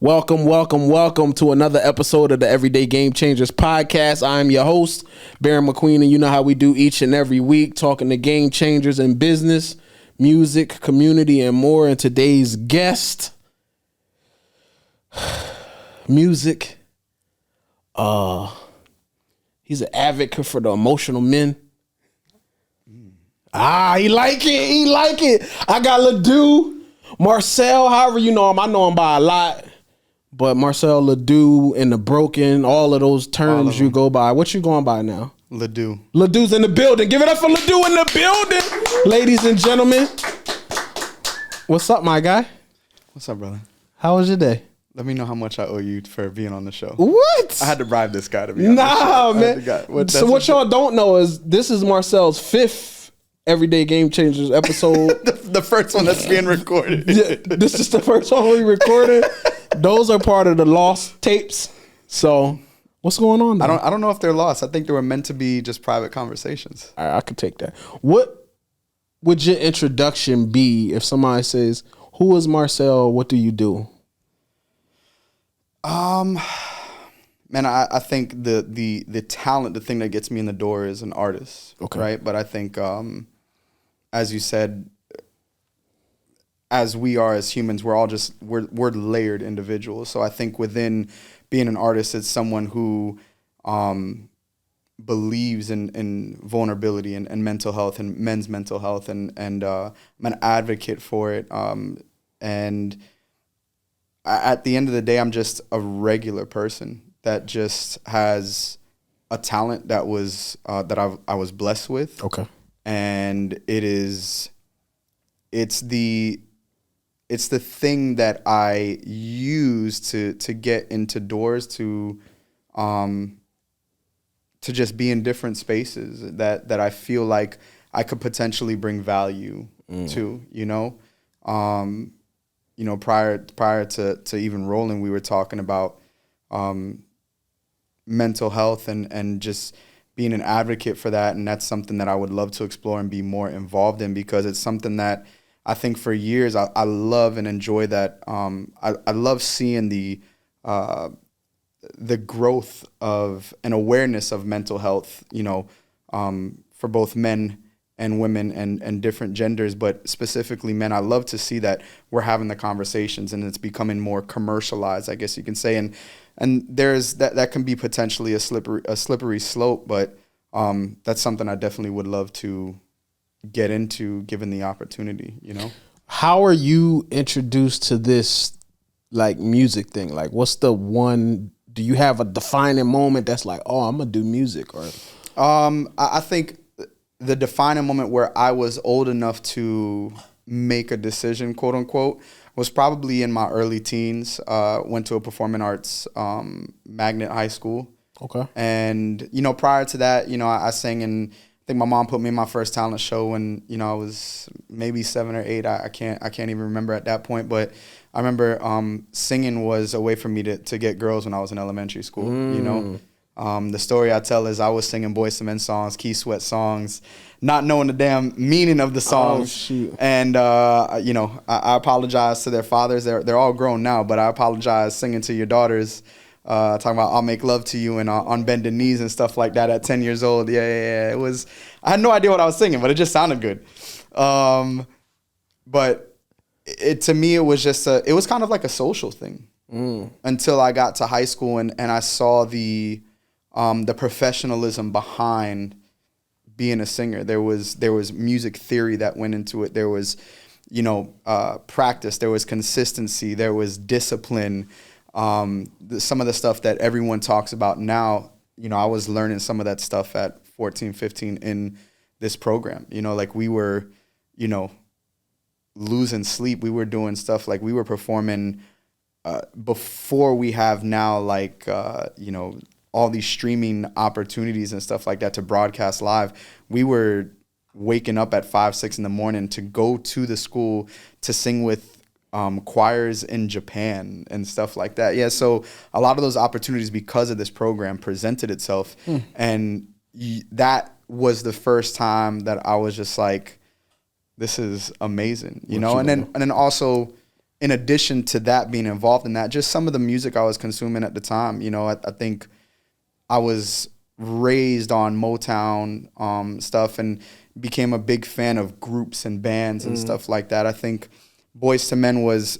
Welcome to another episode of the Everyday Game Changers podcast. I am your host, Barion McQueen, and you know how we do each and every week, talking to game changers in business, music, community, and more. And today's guest, music, he's an advocate for the emotional men. He like it. I got Ledoux, Marcel, however you know him. I know him by a lot. But Marcel, Ledoux, and the Broken, all of those terms you go by. What you going by now? Ledoux. Ledoux's in the building. Give it up for Ledoux in the building, ladies and gentlemen. What's up, my guy? What's up, brother? How was your day? Let me know how much I owe you for being on the show. What? I had to bribe this guy to be on the show. Man. So what y'all don't know is this is Marcel's fifth Everyday Game Changers episode. the first one that's being recorded. Yeah, this is the first one we recorded. Those are part of the lost tapes. So what's going on now? I don't know if they're lost. I think they were meant to be just private conversations. All right, I could take that. What would your introduction be if somebody says, "Who is Marcel? What do you do?" Man, I think the talent, the thing that gets me in the door is an artist. Okay. Right. But I think, as you said, as we are as humans, we're all just we're layered individuals. So I think within being an artist, it's someone who believes in vulnerability and mental health and men's mental health, and I'm an advocate for it. And at the end of the day, I'm just a regular person that just has a talent that was that I was blessed with. Okay. And it's the thing that I use to get into doors to just be in different spaces that I feel like I could potentially bring value to, prior to even rolling, we were talking about mental health and just being an advocate for that. And that's something that I would love to explore and be more involved in, because it's something that I think for years I love and enjoy that. I love seeing the growth of an awareness of mental health, for both men and women and different genders, but specifically men. I love to see that we're having the conversations and it's becoming more commercialized, I guess you can say. And there's that can be potentially a slippery slope, but that's something I definitely would love to get into given the opportunity. How are you introduced to this like music thing? Like, what's the one? Do you have a defining moment that's like, oh, I'm gonna do music? Or I think the defining moment where I was old enough to make a decision, quote unquote, was probably in my early teens. Went to a performing arts magnet high school. Okay. And prior to that, I sang in, I think my mom put me in my first talent show when, I was maybe 7 or 8. I can't even remember at that point. But I remember singing was a way for me to get girls when I was in elementary school, The story I tell is I was singing Boyz II Men songs, Key Sweat songs, not knowing the damn meaning of the songs. Oh, shoot. And, I apologize to their fathers. They're all grown now, but I apologize singing to your daughters. Talking about I'll make love to you and on bended knees and stuff like that at 10 years old. Yeah. It was, I had no idea what I was singing, but it just sounded good. But to me, it was just it was kind of like a social thing until I got to high school and I saw the professionalism behind being a singer. There was music theory that went into it. There was, practice. There was consistency. There was discipline. Some of the stuff that everyone talks about now, I was learning some of that stuff at 14, 15 in this program. Like we were, losing sleep. We were doing stuff like we were performing before we have now, like, all these streaming opportunities and stuff like that to broadcast live. We were waking up at 5, 6 in the morning to go to the school to sing with choirs in Japan and stuff like that. Yeah, so a lot of those opportunities because of this program presented itself. And that was the first time that I was just like, this is amazing, And then also in addition to that, being involved in that, just some of the music I was consuming at the time, you know, I think I was raised on Motown stuff and became a big fan of groups and bands and stuff like that. I think Boyz II Men was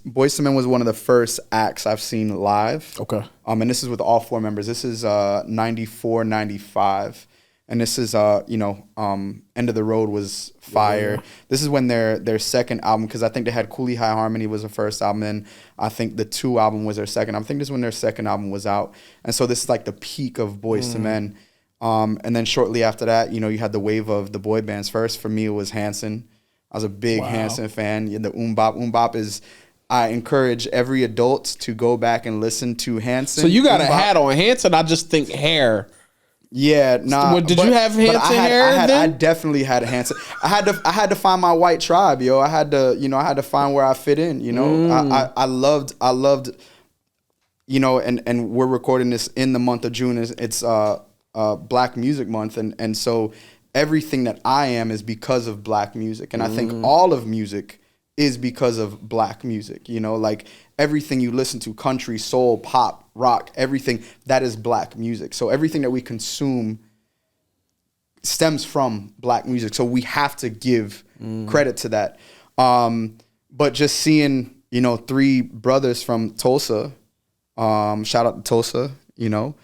one of the first acts I've seen live. Okay. And this is with all four members. This is 94, 95. And this is End of the Road was fire. Yeah. This is when their second album, because I think they had Cooley High Harmony was the first album, and I think the 2 album was their second. I think this is when their second album was out. And so this is like the peak of Boyz II Men. And then shortly after that, you know, you had the wave of the boy bands. First for me it was Hanson. I was a big Hanson fan. The Bop is, I encourage every adult to go back and listen to Hanson. So you got a hat on. Hanson, I just think hair. Yeah, nah. Did you have Hanson hair then? I definitely had a Hanson. I had to find my white tribe, yo. I had to find where I fit in, you know. I loved, you know, and we're recording this in the month of June. It's Black Music Month, and so everything that I am is because of Black music, and I think all of music is because of Black music. You know, like everything you listen to, country, soul, pop, rock, everything, that is Black music. So everything that we consume stems from Black music. So we have to give credit to that. But just seeing, you know, 3 brothers from Tulsa, shout out to Tulsa, you know.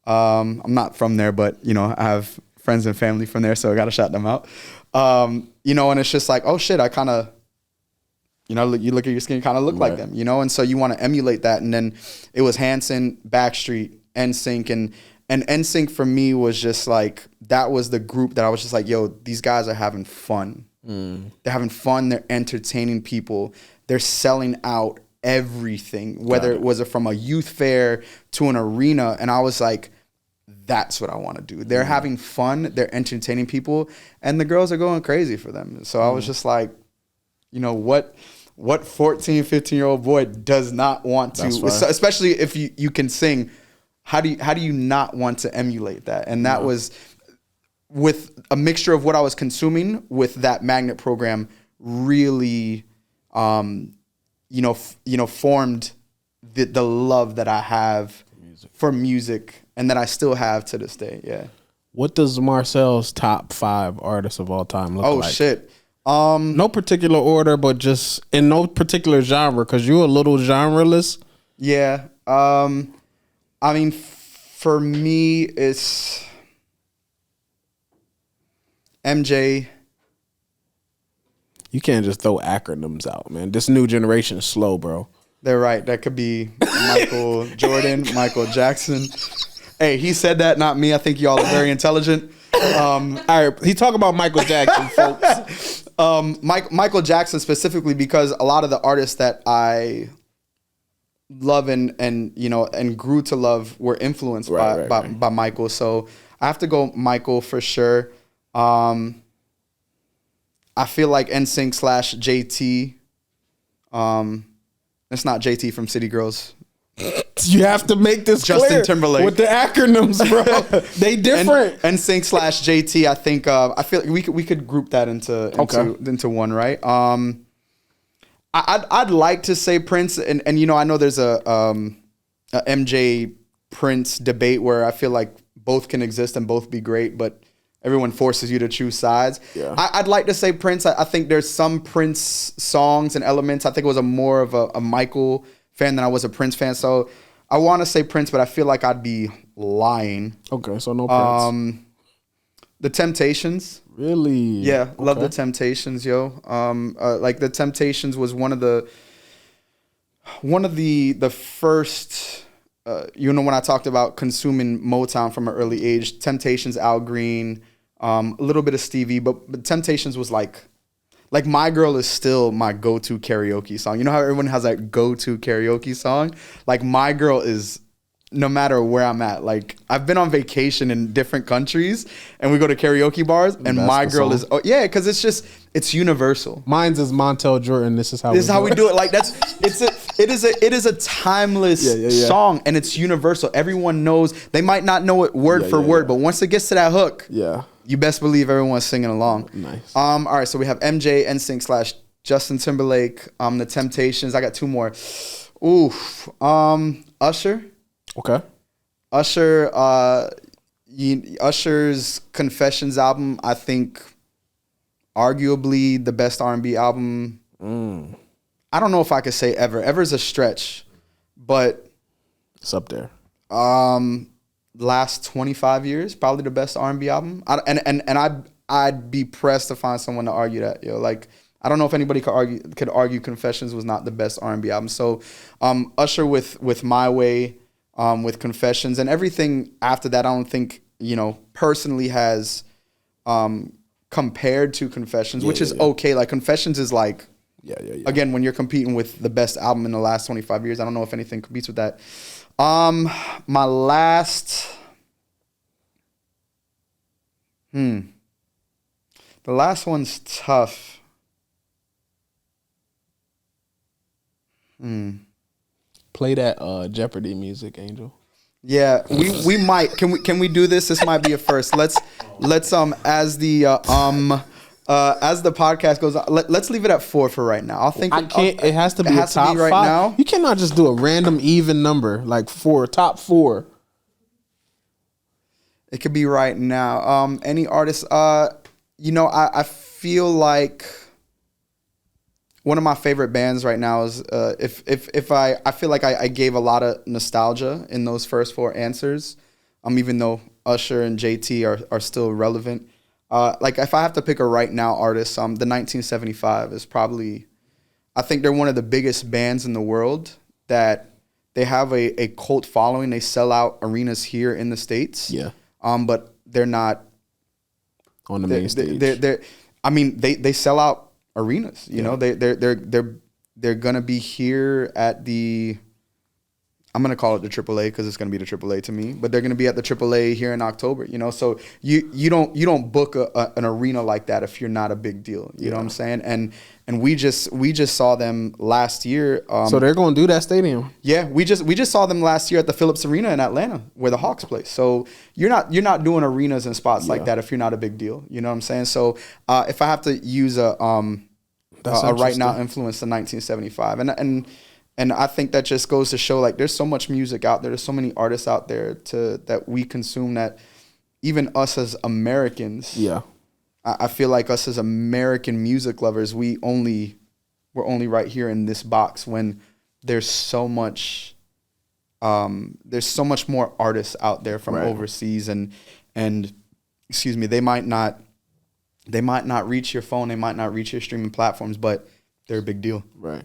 I'm not from there, but, you know, I have friends and family from there, so I got to shout them out. You know, and it's just like, oh shit, I kind of, you know, you look at your skin, kind of look like them, you know? And so you want to emulate that. And then it was Hanson, Backstreet, NSYNC. And NSYNC for me was just like, that was the group that I was just like, yo, these guys are having fun. They're having fun. They're entertaining people. They're selling out everything, whether it was from a youth fair to an arena. And I was like, that's what I want to do. They're having fun. They're entertaining people. And the girls are going crazy for them. So I was just like, you know, what 14, 15-year-old boy does not want to, especially if you can sing, how do you not want to emulate that? And that was with a mixture of what I was consuming with that magnet program really, formed the love that I have for music and that I still have to this day. Yeah. What does Marcel's top 5 artists of all time look like? Oh shit. No particular order, but just in no particular genre, because you're a little genreless. Yeah. I mean, for me, it's MJ. You can't just throw acronyms out, man. This new generation is slow, bro. They're right. That could be Michael Jordan, Michael Jackson. Hey, he said that, not me. I think y'all are very intelligent. All right, he talking about Michael Jackson, folks. Michael Jackson specifically, because a lot of the artists that I love and grew to love were influenced by Michael. So I have to go Michael for sure. I feel like NSYNC / JT. It's not JT from City Girls. You have to make this Justin clear Timberlake with the acronyms, bro. They different. NSYNC / JT. I think I feel like we could group that into one, right? I'd like to say Prince, and you know, I know there's a MJ Prince debate where I feel like both can exist and both be great, but everyone forces you to choose sides. Yeah. I'd like to say Prince. I think there's some Prince songs and elements. I think it was more of a Michael fan than I was a Prince fan. So I want to say Prince, but I feel like I'd be lying. Okay, so no Prince. The Temptations. Really? Yeah, love the Temptations, yo. Like the Temptations was one of the first. You know, when I talked about consuming Motown from an early age, Temptations, Al Green, a little bit of Stevie, but Temptations was like My Girl is still my go-to karaoke song. You know how everyone has that go-to karaoke song? Like My Girl is, no matter where I'm at. Like I've been on vacation in different countries and we go to karaoke bars and My Girl is, because it's universal. Mine's is Montel Jordan. This is how we do it. Like it is a timeless song and it's universal. Everyone knows. They might not know it word for word, but once it gets to that hook, you best believe everyone's singing along. Nice. All right, so we have MJ, NSYNC Justin Timberlake, The Temptations. I got 2 more. Oof. Usher. Okay. Usher's Confessions album, I think, arguably the best R&B album. I don't know if I could say ever. Ever's a stretch, but it's up there. Last 25 years, probably the best R&B album. I'd be pressed to find someone to argue that. Like, I don't know if anybody could argue Confessions was not the best R&B album. So, Usher with My Way, with Confessions, and everything after that, I don't think, personally has compared to Confessions, which is okay. Like, Confessions is like, again, when you're competing with the best album in the last 25 years, I don't know if anything competes with that. My last, the last one's tough. Play that Jeopardy music, Angel. Yeah, we might. Can we do this? This might be a first. Let's as the podcast goes on, let's leave it at 4 for right now. It has to be a top 5 now. You cannot just do a random even number like 4, top 4. It could be right now. Any artist? I feel like one of my favorite bands right now is if I feel like I gave a lot of nostalgia in those first 4 answers. Even though Usher and JT are still relevant. Like, if I have to pick a right now artist, the 1975 is probably, I think they're one of the biggest bands in the world, that they have a cult following. They sell out arenas here in the States. Yeah. But they're not on the main stage. They sell out arenas. They're gonna be here at the, I'm going to call it the AAA because it's going to be the AAA to me, but they're going to be at the AAA here in October, so you don't book an arena like that if you're not a big deal. You know what I'm saying? And we just saw them last year. So they're going to do that stadium. Yeah, we just saw them last year at the Phillips Arena in Atlanta, where the Hawks play. So you're not doing arenas and spots like that if you're not a big deal. You know what I'm saying? So if I have to use a right now influence, the 1975, and I think that just goes to show, like, there's so much music out there. There's so many artists out there that we consume, that even us as Americans, I feel like us as American music lovers, we're only right here in this box, when there's so much more artists out there from overseas, and excuse me, they might not reach your phone, they might not reach your streaming platforms, but they're a big deal. Right.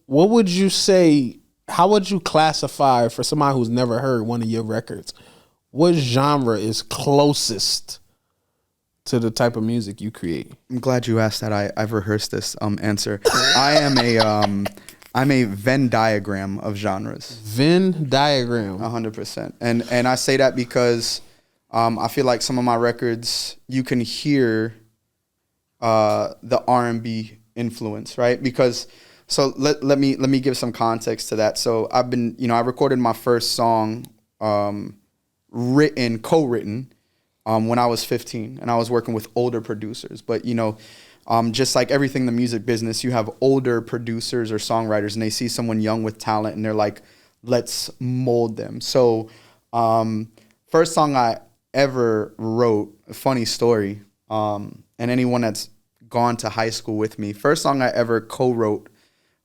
What would you say, how would you classify, for somebody who's never heard one of your records, what genre is closest to the type of music you create? I'm glad you asked that. I've rehearsed this answer. I'm a Venn diagram of genres. Venn diagram. 100%. And I say that because I feel like some of my records, you can hear the R&B influence, right? Because so let me give some context to that. So I recorded my first song co-written when I was 15, and I was working with older producers. But just like everything in the music business, you have older producers or songwriters, and they see someone young with talent, and they're like, let's mold them. So first song I ever wrote, a funny story, and anyone that's gone to high school with me, first song I ever co-wrote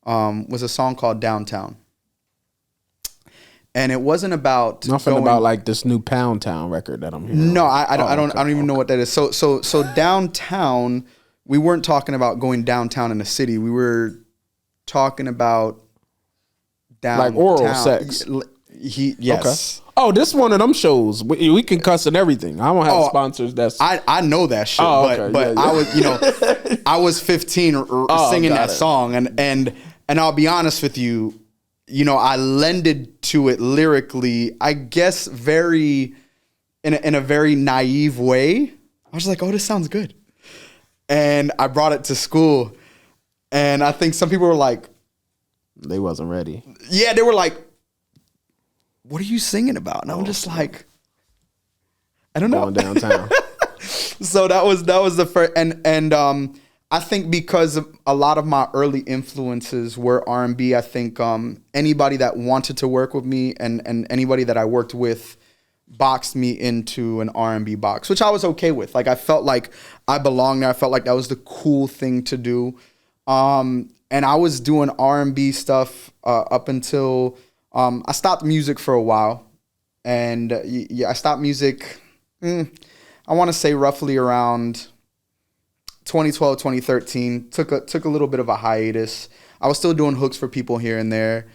was a song called Downtown. And it wasn't about nothing about like this new Pound Town record that I'm hearing. No, I don't even know what that is. So Downtown, we weren't talking about going downtown in a city. We were talking about downtown. Like oral sex. Yes. Okay. Oh, this one of them shows. We can cuss and everything. I don't have sponsors. I know that shit. But I was I was 15 singing that song, and I'll be honest with you. I lended to it lyrically, I guess, in a very naive way. I was like, oh, this sounds good. And I brought it to school, and I think some people were like, they wasn't ready. Yeah, they were like, what are you singing about? And I'm just like, I don't know. Going downtown. So that was the first, and I think because of a lot of my early influences were R&B, I think anybody that wanted to work with me and anybody that I worked with boxed me into an R&B box, which I was okay with. Like, I felt like I belonged there. I felt like that was the cool thing to do. And I was doing R&B stuff up until I stopped music for a while. And I stopped music, I want to say roughly around 2012, 2013. Took a little bit of a hiatus. I was still doing hooks for people here and there.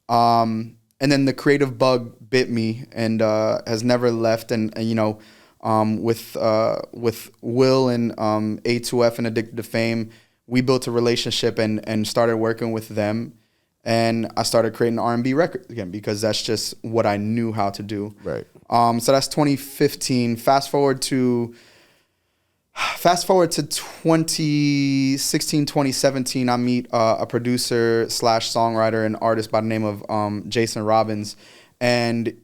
And then the creative bug bit me and has never left. And you know, with Will and A2F and Addicted to Fame, we built a relationship and started working with them. And I started creating R&B records again because that's just what I knew how to do. Right. So that's 2015. Fast forward to 2016, 2017, I meet a producer / songwriter and artist by the name of Jason Robbins. And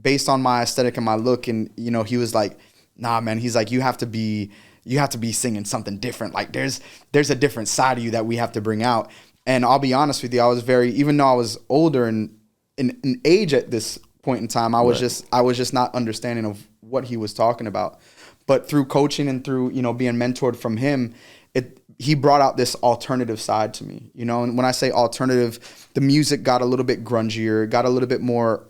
based on my aesthetic and my look, and you know, he was like, nah, man, he's like, you have to be singing something different. Like there's a different side of you that we have to bring out. And I'll be honest with you, I was even though I was older in age at this point in time, I was just not understanding of what he was talking about. But through coaching and through, you know, being mentored from him, he brought out this alternative side to me, you know. And when I say alternative, the music got a little bit grungier, got a little bit more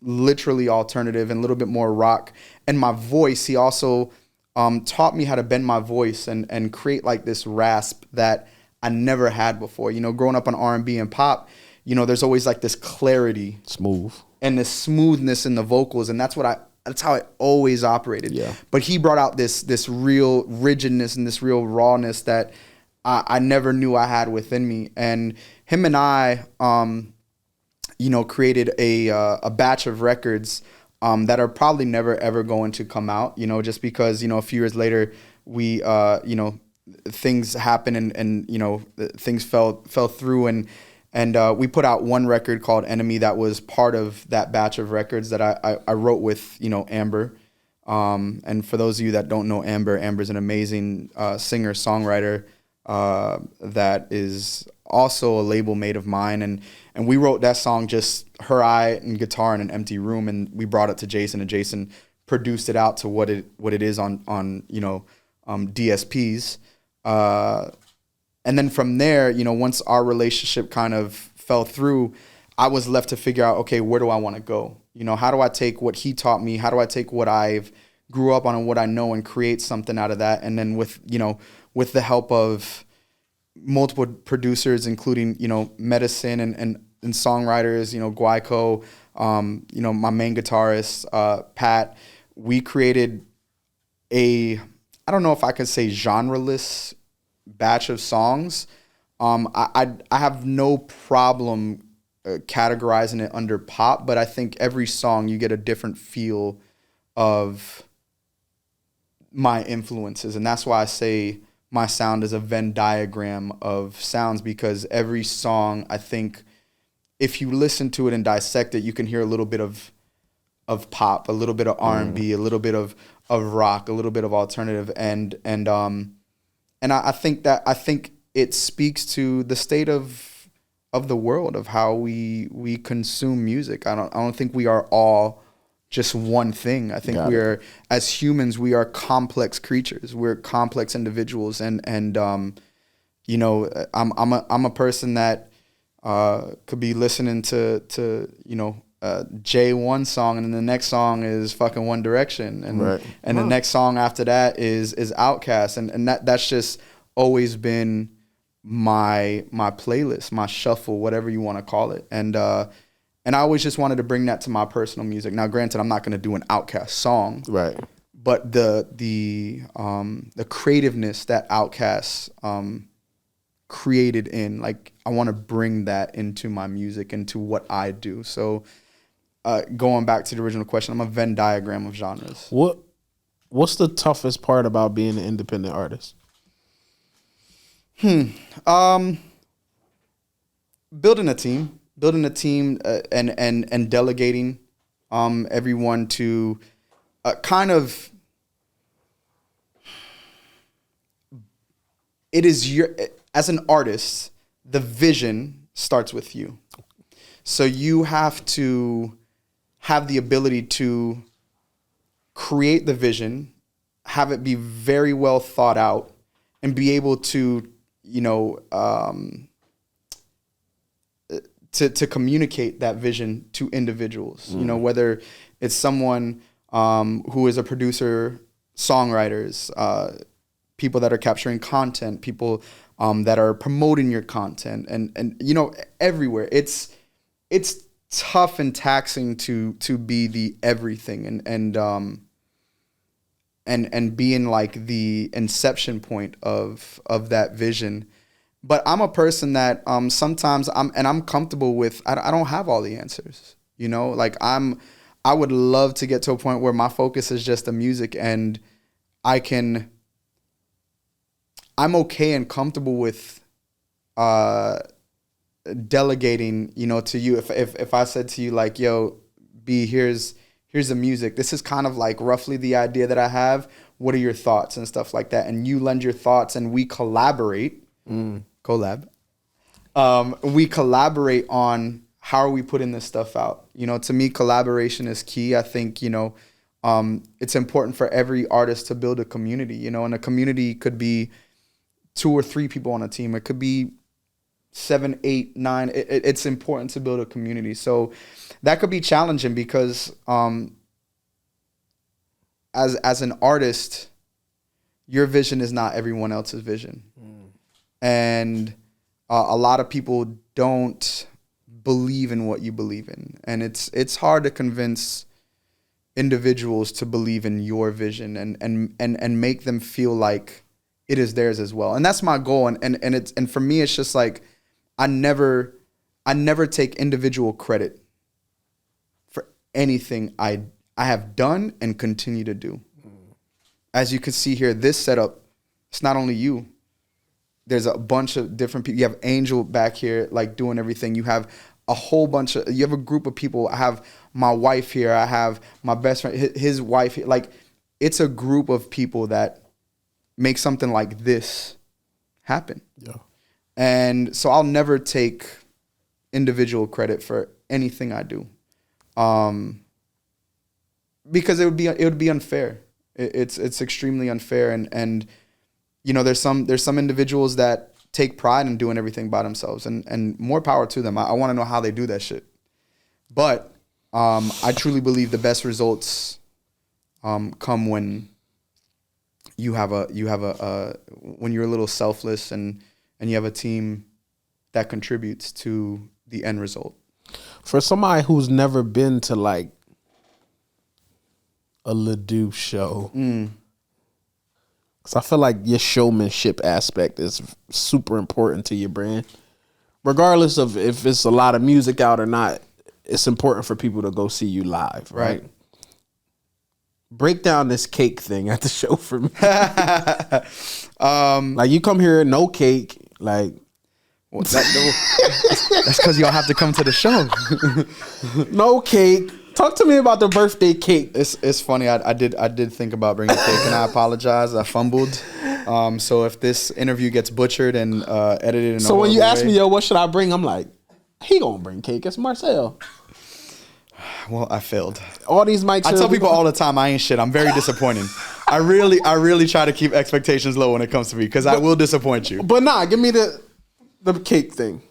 literally alternative and a little bit more rock. And my voice, he also taught me how to bend my voice and create like this rasp that I never had before. You know, growing up on R&B and pop, you know, there's always like this clarity, smooth, and this smoothness in the vocals, and that's how I always operated. Yeah. But he brought out this real rigidness and this real rawness that I never knew I had within me. And him and I, you know, created a batch of records that are probably never ever going to come out. You know, just because, you know, a few years later we, you know, things happen and you know, things fell through and we put out one record called Enemy that was part of that batch of records that I wrote with, you know, Amber. And for those of you that don't know Amber's an amazing singer songwriter that is also a label mate of mine, and we wrote that song just her, I, and guitar in an empty room, and we brought it to Jason, and Jason produced it out to what it is on you know, DSPs. And then from there, you know, once our relationship kind of fell through, I was left to figure out, okay, where do I want to go? You know, how do I take what he taught me? How do I take what I've grew up on and what I know and create something out of that? And then with the help of multiple producers, including, you know, Medicine and songwriters, you know, Guayco, you know, my main guitarist, Pat, we created I don't know if I could say genreless batch of songs. I have no problem categorizing it under pop, but I think every song you get a different feel of my influences, and that's why I say my sound is a Venn diagram of sounds, because every song, I think, if you listen to it and dissect it, you can hear a little bit of pop, a little bit of R&B, a little bit of rock, a little bit of alternative, and I think it speaks to the state of the world, of how we consume music. I don't think we are all just one thing. I think as humans, we are complex creatures. We're complex individuals, and you know, I'm a person that could be listening to you know, J1 song, and then the next song is fucking One Direction, and the next song after that is Outkast, and that's just always been my playlist, my shuffle, whatever you want to call it, and I always just wanted to bring that to my personal music. Now, granted, I'm not going to do an Outkast song, right? But the creativeness that Outkast created in, like, I want to bring that into my music, into what I do. So, going back to the original question, I'm a Venn diagram of genres. What's the toughest part about being an independent artist? Building a team and delegating everyone to kind of it is as an artist, the vision starts with you. So you have to have the ability to create the vision, have it be very well thought out, and be able to, to communicate that vision to individuals. Whether it's someone who is a producer, songwriters, people that are capturing content, people that are promoting your content, and everywhere. It's tough and taxing to be the everything and being like the inception point of that vision. But I'm a person that sometimes I'm comfortable with I don't have all the answers. Like I would love to get to a point where my focus is just the music, and I'm okay and comfortable with delegating, to you. If I said to you like, yo, B, here's the music. This is kind of like roughly the idea that I have. What are your thoughts and stuff like that? And you lend your thoughts and we collaborate. We collaborate on how are we putting this stuff out. To me, collaboration is key. I think, it's important for every artist to build a community, and a community could be 2 or 3 people on a team. It could be 7, 8, 9. It's important to build a community. So that could be challenging because as an artist, your vision is not everyone else's vision. And a lot of people don't believe in what you believe in. And it's hard to convince individuals to believe in your vision and make them feel like it is theirs as well. And that's my goal. And for me, it's just like, I never take individual credit for anything I have done and continue to do. As you can see here, this setup, it's not only you. There's a bunch of different people. You have Angel back here, like doing everything. You have a whole bunch of, you have a group of people. I have my wife here. I have my best friend, his wife here. Like, it's a group of people that make something like this happen. Yeah. And so I'll never take individual credit for anything I do, because it would be unfair. It's extremely unfair, and there's some individuals that take pride in doing everything by themselves, and more power to them. I want to know how they do that shit. But I truly believe the best results come when you have a when you're a little selfless and you have a team that contributes to the end result. For somebody who's never been to like a Ledoux show, because I feel like your showmanship aspect is super important to your brand. Regardless of if it's a lot of music out or not, it's important for people to go see you live, right? Break down this cake thing at the show for me. Like, you come here, no cake. Like, well, that's because y'all have to come to the show. No cake. Talk to me about the birthday cake. It's funny. I did think about bringing cake, and I apologize. I fumbled. So if this interview gets butchered and edited, in so when you ask me, yo, what should I bring? I'm like, he gonna bring cake. It's Marcel. Well, I failed. All these mics. I tell people all the time I ain't shit. I'm very disappointing. I really try to keep expectations low when it comes to me, because I will disappoint you. But nah, give me the cake thing,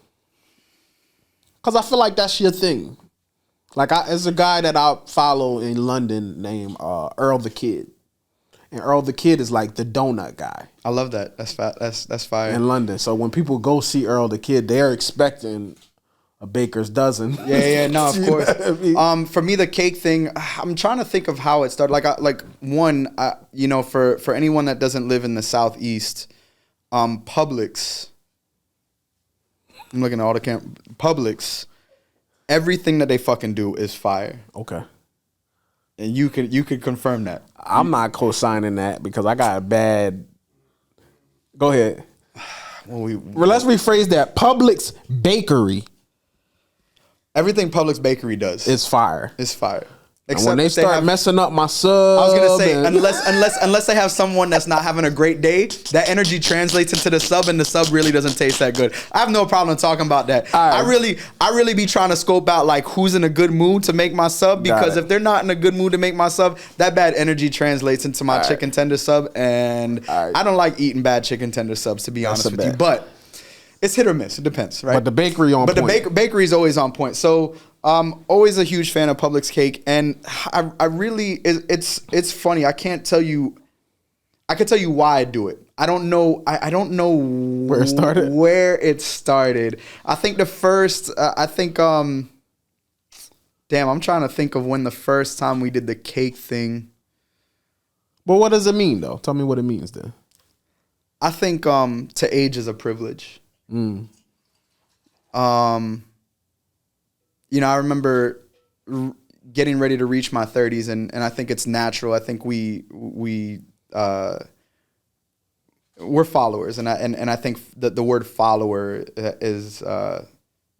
because I feel like that's your thing. Like, there's a guy that I follow in London named Earl the Kid, and Earl the Kid is like the donut guy. I love that. That's fire. In London, so when people go see Earl the Kid, they're expecting a baker's dozen. Yeah, no, of course. I mean? For me, the cake thing, I'm trying to think of how it started. For anyone that doesn't live in the Southeast, Publix. I'm looking at all the Publix. Everything that they fucking do is fire. Okay. And you could confirm that. I'm not co-signing that because I got a bad. Go ahead. Well, let's rephrase that. Publix bakery. Everything Publix bakery does is fire. It's fire. And when they start messing up my sub, I was gonna say unless they have someone that's not having a great day, that energy translates into the sub, and the sub really doesn't taste that good. I have no problem talking about that. Right. I really be trying to scope out like who's in a good mood to make my sub, because if they're not in a good mood to make my sub, that bad energy translates into my chicken tender sub, and I don't like eating bad chicken tender subs, to be honest with you. But it's hit or miss. It depends, right? But the bakery on point. But the bakery is always on point. So always a huge fan of Publix cake, and I really it's funny. I can't tell you. I can tell you why I do it. I don't know. I don't know where it started. I think the first. Damn, I'm trying to think of when the first time we did the cake thing. But what does it mean, though? Tell me what it means, then. I think to age is a privilege. You know, I remember getting ready to reach my 30s, and I think it's natural. I think we're followers, and I think that the word follower is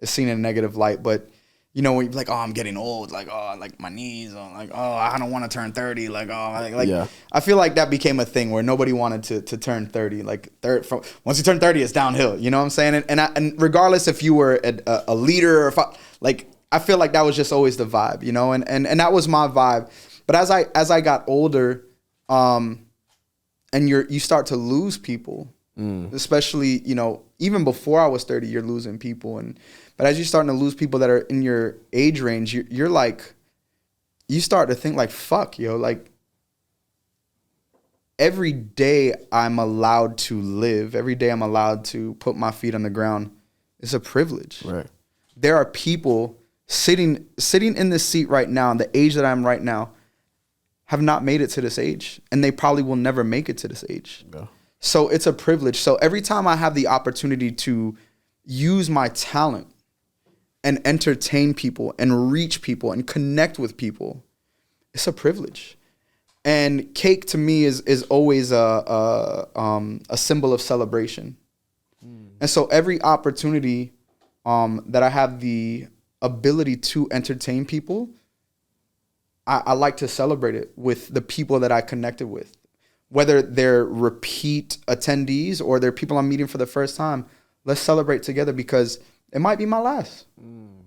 seen in a negative light. But you know, when you're like, oh, I'm getting old, like, oh, like my knees, or like, oh, I don't want to turn 30, like, oh, like yeah. I feel like that became a thing where nobody wanted to turn 30. Like, once you turn 30, it's downhill. You know what I'm saying? And regardless if you were a leader or I feel like that was just always the vibe, you know, and that was my vibe. But as I got older, and you start to lose people, especially, you know, even before I was 30, you're losing people, but as you're starting to lose people that are in your age range, you're like, you start to think like, fuck, yo, like every day I'm allowed to live, every day I'm allowed to put my feet on the ground is a privilege. Right. There are people sitting in this seat right now, the age that I'm right now, have not made it to this age, and they probably will never make it to this age. Yeah. So it's a privilege. So every time I have the opportunity to use my talent and entertain people and reach people and connect with people, it's a privilege. And cake to me is always a symbol of celebration. And so every opportunity that I have the ability to entertain people, I like to celebrate it with the people that I connected with. Whether they're repeat attendees or they're people I'm meeting for the first time, let's celebrate together, because it might be my last. And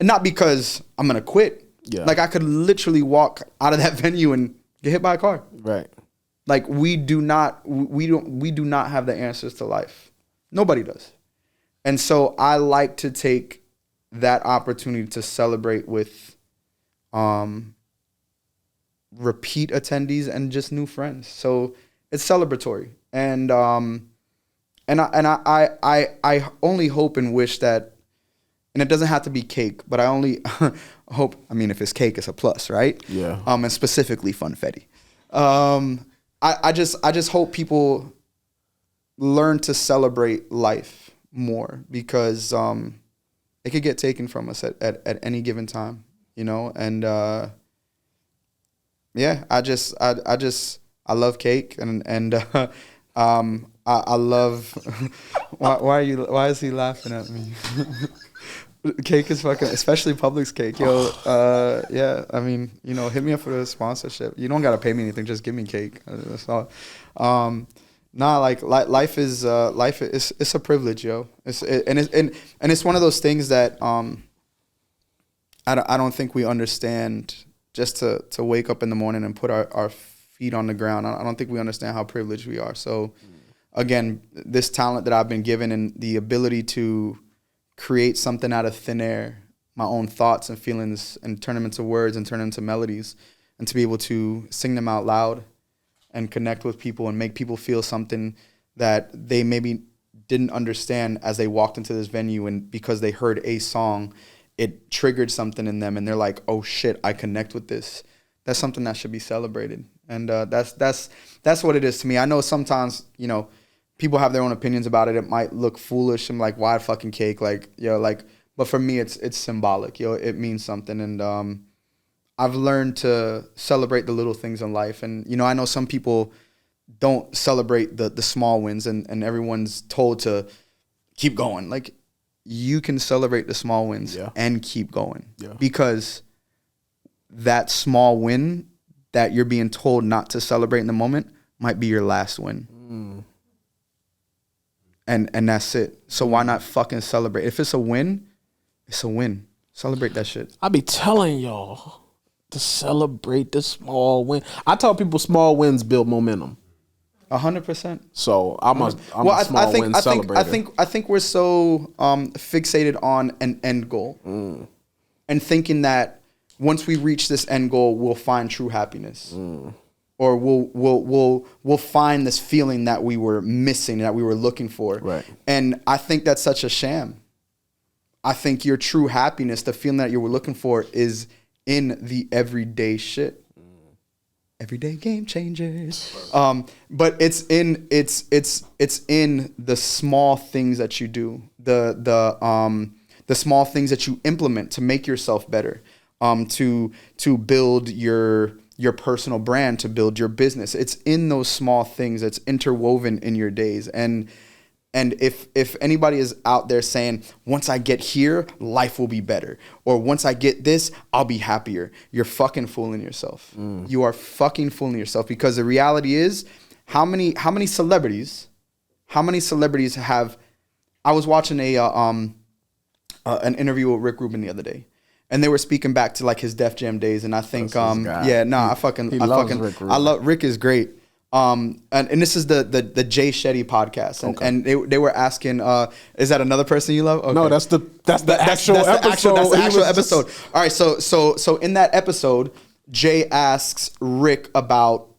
not because I'm going to quit. Yeah. Like, I could literally walk out of that venue and get hit by a car. Right. Like, we do not have the answers to life. Nobody does. And so I like to take that opportunity to celebrate with repeat attendees and just new friends. So it's celebratory. And I only hope and wish that, and it doesn't have to be cake, but I only hope, I mean, if it's cake, it's a plus, right? Yeah. And specifically funfetti. I just hope people learn to celebrate life more, because it could get taken from us at any given time, you know? And yeah, I love cake, and I love why is he laughing at me? Cake is fucking, especially Publix cake, yo. Yeah, I mean, you know, hit me up for the sponsorship. You don't gotta pay me anything, just give me cake. That's all. Life is it's a privilege, yo. It's one of those things that I don't think we understand. Just to wake up in the morning and put our feet on the ground, I don't think we understand how privileged we are. So, again, this talent that I've been given and the ability to create something out of thin air, my own thoughts and feelings, and turn them into words and turn them into melodies, and to be able to sing them out loud and connect with people and make people feel something that they maybe didn't understand as they walked into this venue, and because they heard a song, it triggered something in them, and they're like, oh shit, I connect with this. That's something that should be celebrated. And that's what it is to me. I know sometimes, you know, people have their own opinions about it. It might look foolish. I'm like, why fucking cake? Like, yo, like, but for me, it's symbolic. Yo, it means something. And I've learned to celebrate the little things in life. And, you know, I know some people don't celebrate the small wins, and everyone's told to keep going. Like, you can celebrate the small wins and keep going, because that small win that you're being told not to celebrate in the moment might be your last win. And that's it. So why not fucking celebrate? If it's a win, it's a win. Celebrate that shit. I be telling y'all to celebrate the small win. I tell people small wins build momentum. 100%. So I'm a small win celebrator. I think we're so fixated on an end goal and thinking that once we reach this end goal, we'll find true happiness, or we'll find this feeling that we were missing, that we were looking for. Right. And I think that's such a sham. I think your true happiness, the feeling that you were looking for, is in the everyday shit. Everyday game changers. But it's in the small things that you do, the small things that you implement to make yourself better, to build your personal brand, to build your business. It's in those small things that's interwoven in your days. And if anybody is out there saying, once I get here, life will be better, or once I get this, I'll be happier, you're fucking fooling yourself. You are fucking fooling yourself, because the reality is, how many celebrities have? I was watching an interview with Rick Rubin the other day, and they were speaking back to like his Def Jam days, and I think Rick is great. And this is the Jay Shetty podcast, and they were asking, is that another person you love? Okay. No, that's the actual episode. That's the actual episode. All right, so in that episode, Jay asks Rick about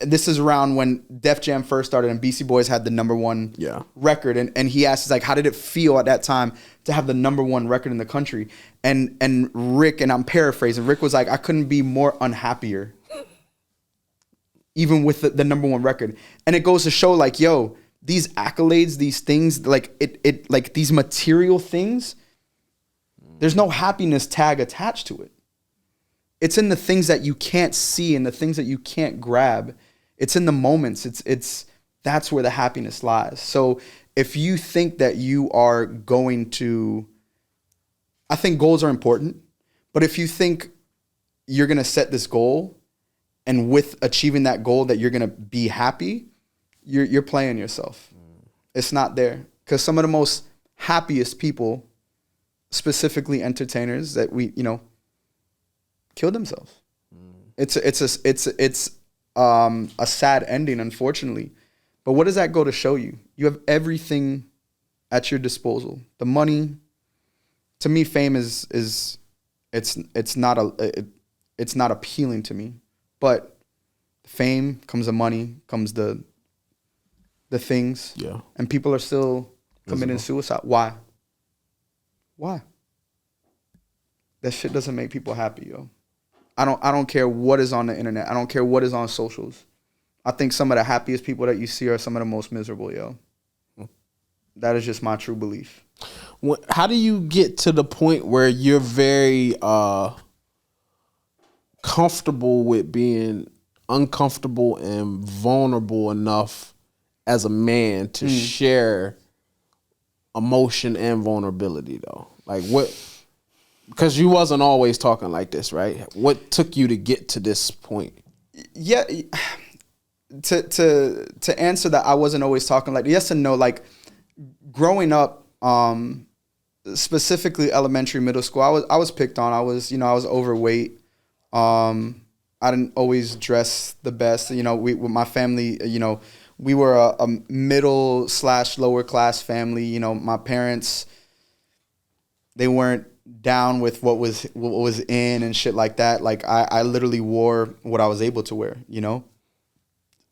this is around when Def Jam first started and BC Boys had the #1 record, and he asks, like, how did it feel at that time to have the #1 record in the country? And Rick, and I'm paraphrasing, Rick was like, I couldn't be more unhappier, even with the #1 record. And it goes to show, like, yo, these accolades, these things, like it like these material things, there's no happiness tag attached to it. It's in the things that you can't see and the things that you can't grab. It's in the moments. That's where the happiness lies. So if you think that you are going to, I think goals are important, but if you think you're going to set this goal, and with achieving that goal that you're going to be happy, you're playing yourself. It's not there. Because some of the most happiest people, specifically entertainers that we, kill themselves. It's a sad ending, unfortunately. But what does that go to show you? You have everything at your disposal. The money, to me, fame it's not appealing to me. But fame comes the money, comes the things. Yeah. And people are still committing suicide. Why? That shit doesn't make people happy, yo. I don't care what is on the internet. I don't care what is on socials. I think some of the happiest people that you see are some of the most miserable, yo. That is just my true belief. How do you get to the point where you're very comfortable with being uncomfortable and vulnerable enough as a man to share emotion and vulnerability, though? Like, what? Because you wasn't always talking like this, right? What took you to get to this point? Yeah, to answer that, I wasn't always talking like, yes and no. Like, growing up, specifically elementary, middle school, I was picked on. I was overweight. I didn't always dress the best. With my family, we were a middle/lower class family. My parents, they weren't down with what was in and shit like that. Like, I literally wore what I was able to wear,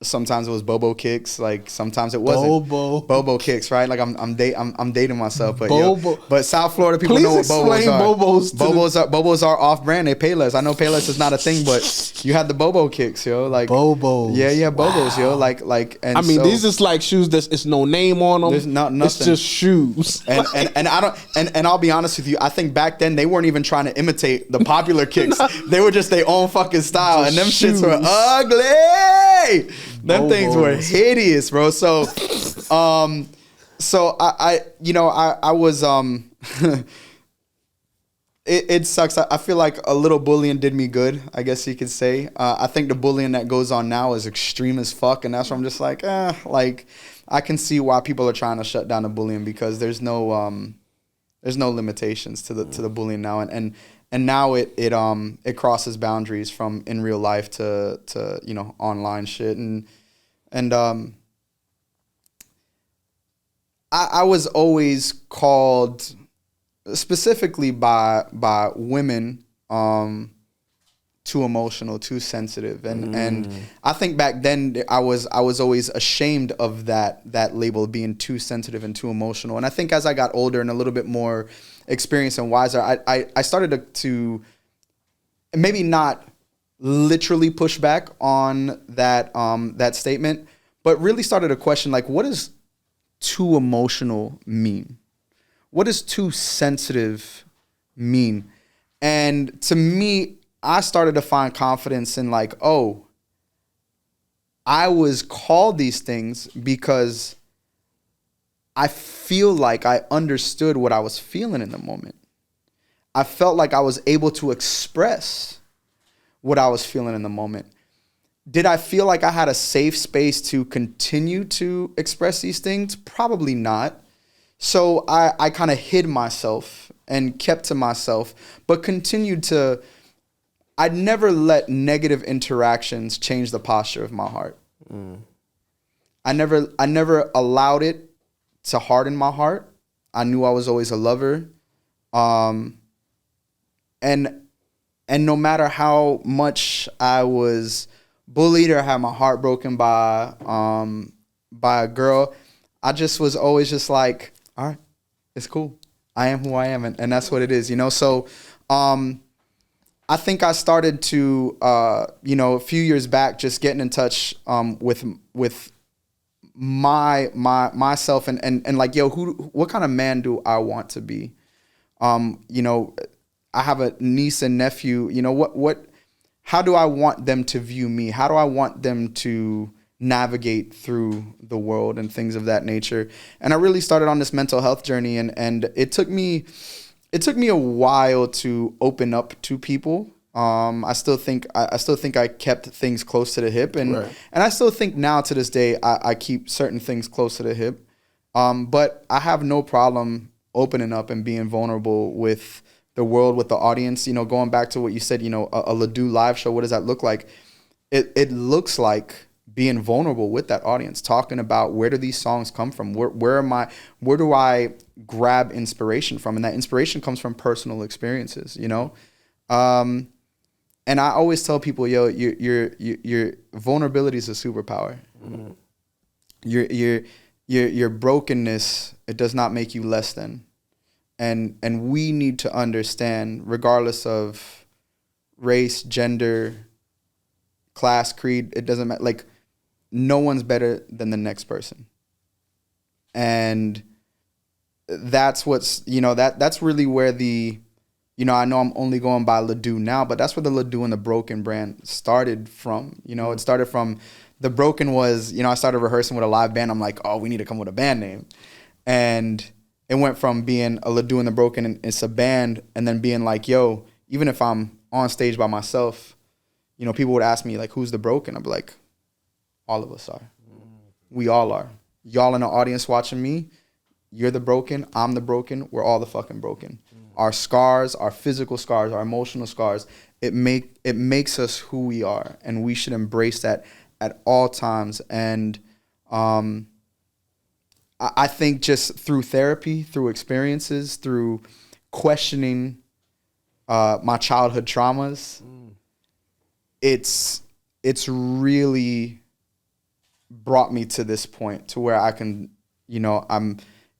Sometimes it was bobo kicks, like sometimes it wasn't bobo kicks, right? Like I'm dating myself, but South Florida people know what bobos are. Bobos are off brand. They Payless. I know Payless is not a thing, but you had the bobo kicks, yo. Like bobos. Yeah, bobos, yo. Like. And these is like shoes. It's no name on them. There's nothing. It's just shoes. And I don't. And I'll be honest with you. I think back then they weren't even trying to imitate the popular kicks. They were just their own fucking style, and them shits were ugly. Them things were hideous, bro. So I was it sucks. I feel like a little bullying did me good, I guess you could say. I think the bullying that goes on now is extreme as fuck, and that's why I'm just like, like I can see why people are trying to shut down the bullying, because there's no limitations to the bullying now, and now it crosses boundaries from in real life to online shit, and I was always called specifically by women too emotional, too sensitive, and I think back then I was always ashamed of that label, being too sensitive and too emotional. And I think as I got older and a little bit more experienced and wiser, I started to maybe not literally push back on that statement, but really started to question, like, what does too emotional mean? What does too sensitive mean? And to me, I started to find confidence in, like, oh, I was called these things because I feel like I understood what I was feeling in the moment. I felt like I was able to express what I was feeling in the moment. Did I feel like I had a safe space to continue to express these things? Probably not. So I kind of hid myself and kept to myself, but continued to, I'd never let negative interactions change the posture of my heart. I never allowed it to harden my heart. I knew I was always a lover. And no matter how much I was bullied or had my heart broken by a girl, I just was always just like, all right, it's cool. I am who I am, and that's what it is, So I think I started to, a few years back, just getting in touch with myself and like, yo, what kind of man do I want to be? I have a niece and nephew. How do I want them to view me? How do I want them to navigate through the world and things of that nature? And I really started on this mental health journey, and it took me a while to open up to people. I still think I kept things close to the hip, and right. And I still think now to this day I keep certain things close to the hip. But I have no problem opening up and being vulnerable with the world, with the audience. Going back to what you said, a Ledoux live show, what does that look like? It looks like being vulnerable with that audience, talking about where do these songs come from? Where do I grab inspiration from? And that inspiration comes from personal experiences, and I always tell people, yo, your vulnerability is a superpower. Mm-hmm. Your brokenness, it does not make you less than. And we need to understand, regardless of race, gender, class, creed, it doesn't matter. Like, no one's better than the next person. And that's what's, that's really where the, I know I'm only going by Ledoux now, but that's where the Ledoux and the Broken brand started from. It started from, the Broken was, I started rehearsing with a live band. I'm like, oh, we need to come with a band name. And it went from being a Ledoux and the Broken, and it's a band, and then being like, yo, even if I'm on stage by myself, people would ask me, like, who's the Broken? I'd be like, all of us are. We all are. Y'all in the audience watching me, you're the Broken, I'm the Broken, we're all the fucking broken. Our scars, our physical scars, our emotional scars, it makes us who we are, and we should embrace that at all times. And I think just through therapy, through experiences, through questioning my childhood traumas, it's really brought me to this point to where I can, I'm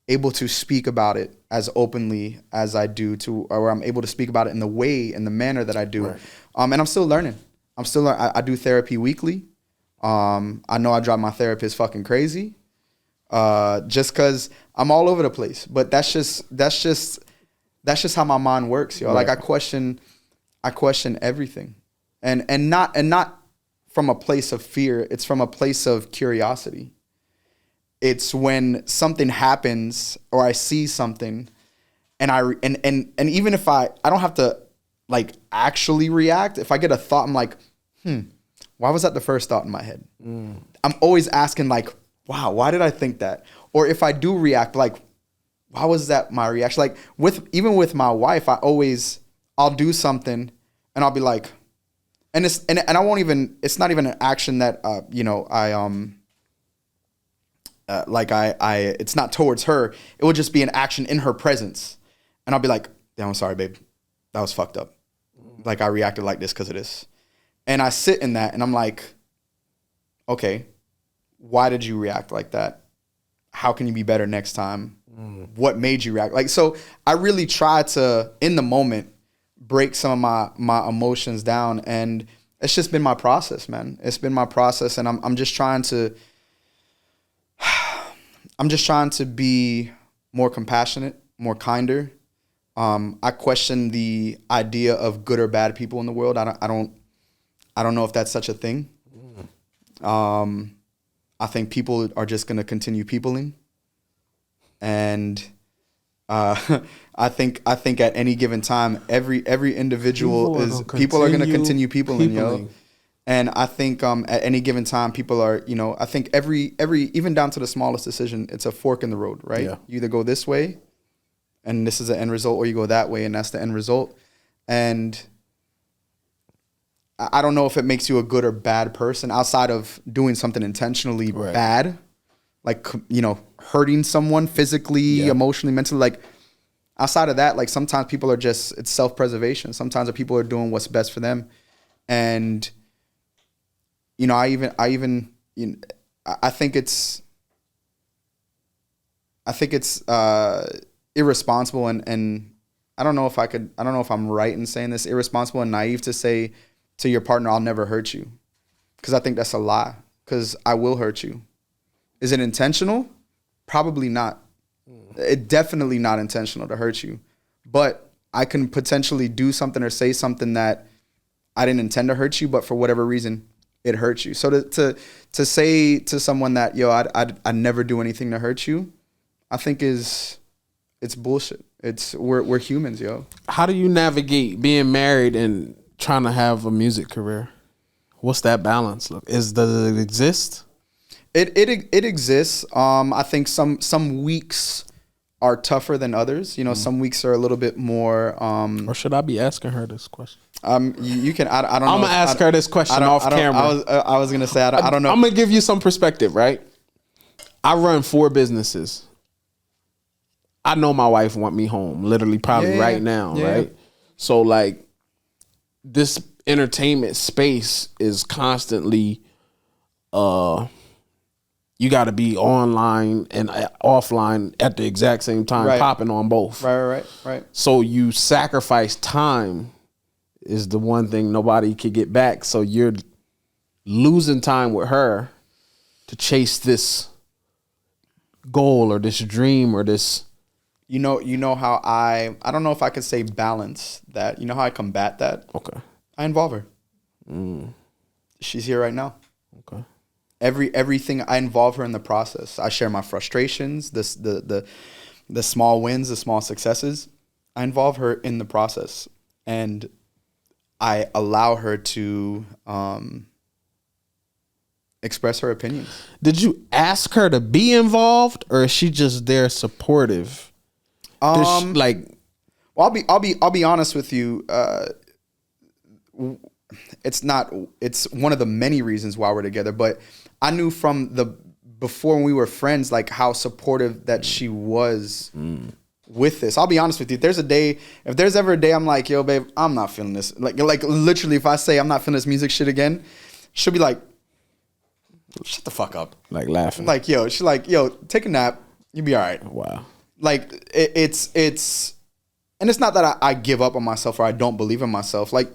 able to speak about it as openly as I do, or I'm able to speak about it in the manner that I do. Right. And I'm still learning. I do therapy weekly. I know I drive my therapist fucking crazy, just cause I'm all over the place, but that's just how my mind works, yo. Right. Like I question everything, and not from a place of fear. It's from a place of curiosity. It's when something happens or I see something and and even if I don't have to like actually react. If I get a thought, I'm like, why was that the first thought in my head? I'm always asking like, wow, why did I think that? Or if I do react, like, why was that my reaction? Like even with my wife, I'll do something and I'll be like, and I won't even, it's not even an action that, it's not towards her. It will just be an action in her presence. And I'll be like, damn, I'm sorry, babe. That was fucked up. Like I reacted like this because of this. And I sit in that and I'm like, okay, why did you react like that? How can you be better next time? What made you react? Like, so I really try to, in the moment, break some of my emotions down. And it's just been my process, man. It's been my process. And I'm just trying to be more compassionate, more kinder. I question the idea of good or bad people in the world. I don't know if that's such a thing. I think people are just going to continue peopling. And I think at any given time, every individual people are going to continue peopling, yo. And I think at any given time, people are, I think every even down to the smallest decision, it's a fork in the road, right? Yeah. You either go this way, and this is the end result, or you go that way, and that's the end result. And I don't know if it makes you a good or bad person outside of doing something intentionally bad, like, hurting someone physically, emotionally, mentally. Like, outside of that, like, sometimes people are just, it's self-preservation. Sometimes people are doing what's best for them. And, I think it's irresponsible and I don't know if I'm right in saying this, irresponsible and naive to say to your partner, I'll never hurt you. Because I think that's a lie. Because I will hurt you. Is it intentional? Probably not. It definitely not intentional to hurt you. But I can potentially do something or say something that I didn't intend to hurt you, but for whatever reason, it hurts you. So to say to someone that, yo, I'd never do anything to hurt you, I think it's bullshit. We're humans, yo. How do you navigate being married and trying to have a music career? What's that balance look? Does it exist? It exists. I think some weeks are tougher than others. Some weeks are a little bit more. Or should I be asking her this question? You can. I don't know. I'm gonna ask her this question off camera. I was gonna say I don't know. I'm gonna give you some perspective, right? I run 4 businesses. I know my wife want me home, literally, probably right now, right? So like, this entertainment space is constantly, you got to be online and offline at the exact same time, popping on both. Right. So you sacrifice time is the one thing nobody could get back. So you're losing time with her to chase this goal or this dream or this. You know how I don't know if I could say balance that. You know how I combat that? Okay. I involve her. She's here right now. Okay. Everything, I involve her in the process. I share my frustrations, the small wins, the small successes. I involve her in the process, and I allow her to express her opinions. Did you ask her to be involved, or is she just there supportive? Well, I'll be honest with you. It's one of the many reasons why we're together, but I knew from before when we were friends, like how supportive that she was with this. I'll be honest with you. If there's ever a day I'm like, yo, babe, I'm not feeling this. Like literally, if I say I'm not feeling this music shit again, she'll be like, shut the fuck up. Like laughing. Like, yo, she's like, yo, take a nap. You'll be all right. Wow. Like it's and it's not that I give up on myself or I don't believe in myself. Like,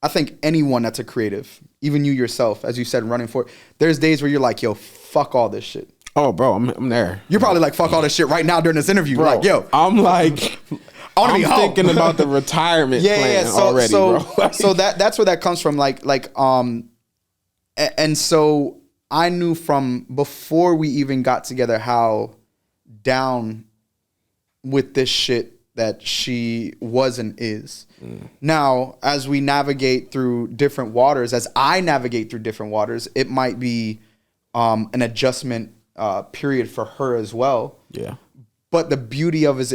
I think anyone that's a creative, even you yourself, as you said, running for it, there's days where you're like, yo, fuck all this shit. Oh, bro, I'm there. You're probably like, fuck all this shit right now during this interview. Bro, like, yo. I'm like, I'm thinking about the retirement plan already, bro. So that's where that comes from. And so I knew from before we even got together how down with this shit that she was and is. Now, as we navigate through different waters, as I navigate through different waters, it might be an adjustment period for her as well. Yeah. But the beauty of it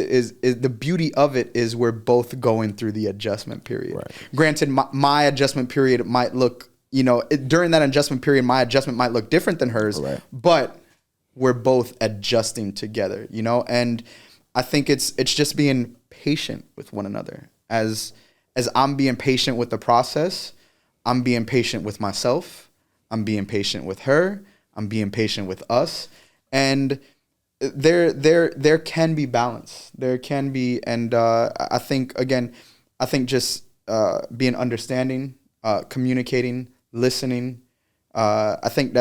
is we're both going through the adjustment period. Right. Granted, my adjustment period might look, during that adjustment period, my adjustment might look different than hers. Right. But we're both adjusting together, and I think it's just being patient with one another. As I'm being patient with the process, I'm being patient with myself. I'm being patient with her. I'm being patient with us. And there can be balance. There can be, and I think just being understanding, communicating, listening. I think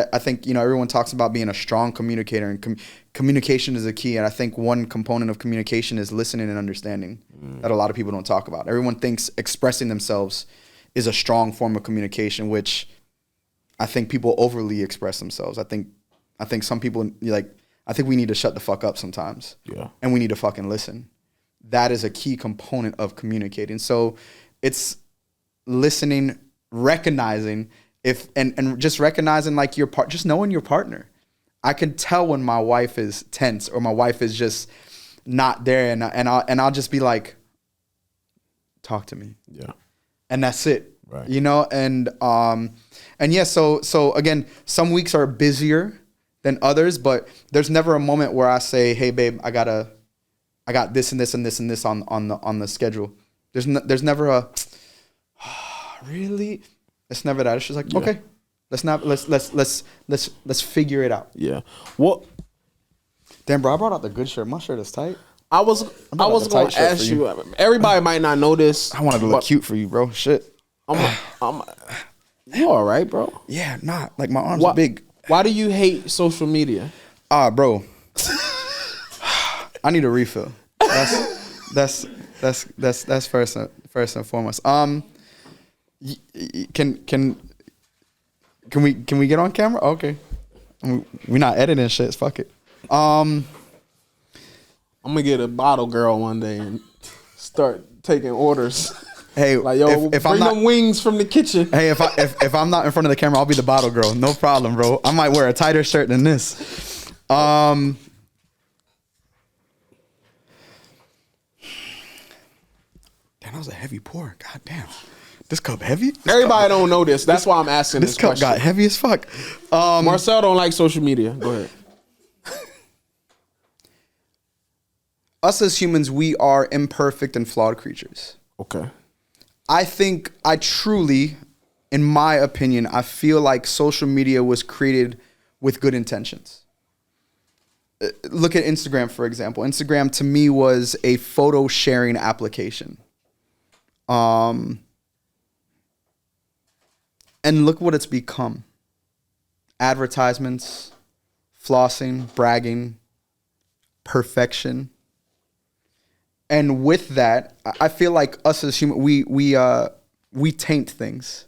everyone talks about being a strong communicator, and communication is a key. And I think one component of communication is listening and understanding that a lot of people don't talk about. Everyone thinks expressing themselves is a strong form of communication, which I think people overly express themselves. I think some people I think we need to shut the fuck up sometimes. Yeah. And we need to fucking listen. That is a key component of communicating. So it's listening, recognizing and just recognizing like just knowing your partner. I can tell when my wife is tense or my wife is just not there, and I'll just be like, talk to me. Yeah. And that's it. Right. And yeah, so again, some weeks are busier than others, but there's never a moment where I say, hey babe, I got this and this and this and this on the schedule. There's never a really. It's never that. It's just like, okay, let's figure it out. Yeah. What? Damn, bro, I brought out the good shirt. My shirt is tight. I was going to ask you. Everybody might not know this. I wanted to look cute for you, bro. Shit. You all right, bro? Yeah, nah. Like my arms are big. Why do you hate social media? Bro. I need a refill. That's first and foremost. Can we get on camera? Okay. We're not editing shit. Fuck it. I'm gonna get a bottle girl one day and start taking orders. Hey, like yo, if bring them wings from the kitchen. Hey, if I'm not in front of the camera, I'll be the bottle girl. No problem, bro. I might wear a tighter shirt than this. Damn, that was a heavy pour. God damn. This cup heavy? Everybody don't know this. That's why I'm asking this cup question. Got heavy as fuck. Marcel don't like social media. Go ahead. Us as humans, we are imperfect and flawed creatures. Okay. I truly, in my opinion, I feel like social media was created with good intentions. Look at Instagram, for example. Instagram, to me, was a photo sharing application. And look what it's become. Advertisements, flossing, bragging, perfection. And with that, I feel like us as human, we taint things.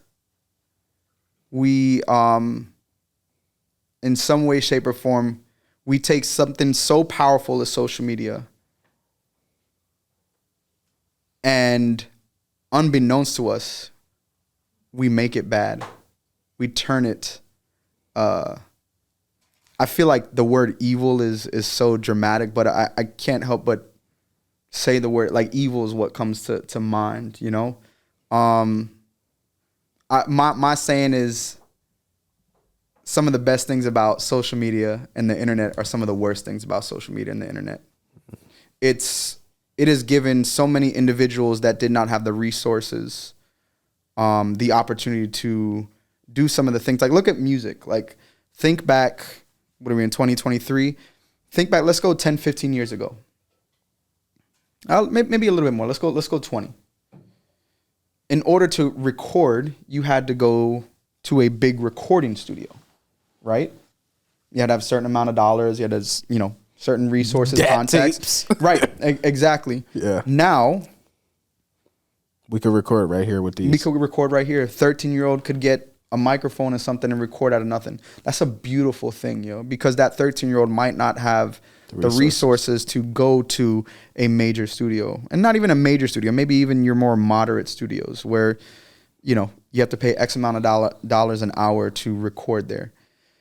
We, in some way, shape, or form, we take something so powerful as social media, and unbeknownst to us, we make it bad. We turn it. I feel like the word evil is so dramatic, but I can't help but say the word, like, evil is what comes to mind, my saying is, some of the best things about social media and the internet are some of the worst things about social media and the internet. It has given so many individuals that did not have the resources, the opportunity to do some of the things. Like, look at music. Like, think back, what are we in, 2023? Think back, let's go 10, 15 years ago. Maybe a little bit more. Let's go 20. In order to record, you had to go to a big recording studio, right? You had to have a certain amount of dollars. You had to, certain resources, contacts. Right, exactly. Yeah. Now, we could record right here with these. We could record right here. 13-year-old could get a microphone and something and record out of nothing. That's a beautiful thing, because that 13-year-old might not have the resources to go to a major studio, and not even a major studio, maybe even your more moderate studios where, you know, you have to pay X amount of dollars an hour to record there.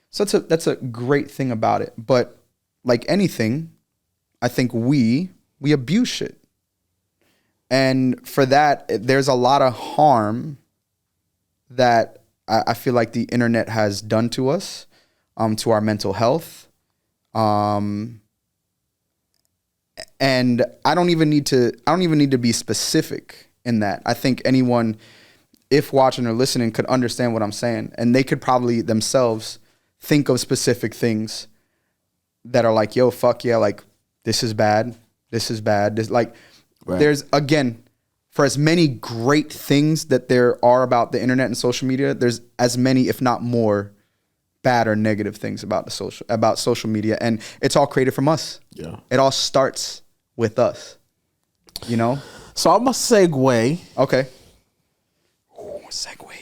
So that's a great thing about it. But like anything, I think we abuse shit. And for that, there's a lot of harm that I feel like the internet has done to us, to our mental health. And I don't even need to be specific in that. I think anyone, if watching or listening, could understand what I'm saying, and they could probably themselves think of specific things that are like, yo, fuck yeah, like this is bad. This, like, right. There's, again, for as many great things that there are about the internet and social media, there's as many, if not more, bad or negative things about social media, and it's all created from us. Yeah, it all starts with us. You know. So I'm a segue. Okay. Ooh, segue.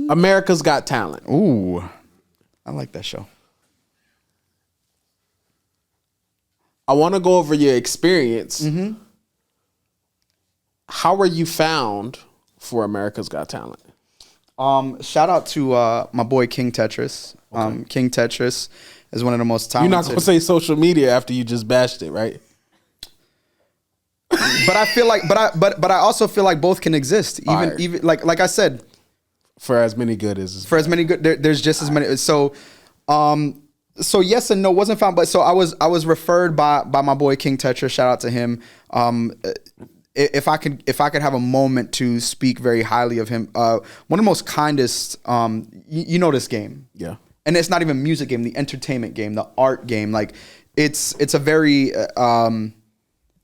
America's Got Talent. Ooh, I like that show. I want to go over your experience. Mm-hmm. How were you found for America's Got Talent? Shout out to my boy King Tetris. Okay. King Tetris is one of the most talented. You're not gonna say social media after you just bashed it, right? But I feel like, but I also feel like both can exist. Even like I said, for as many good as there's just as many. So yes and no, wasn't found, but so I was referred by my boy King Tetris. Shout out to him. If I could have a moment to speak very highly of him, one of the most kindest. You know this game, yeah. And it's not even music game, the entertainment game, the art game. Like it's a very.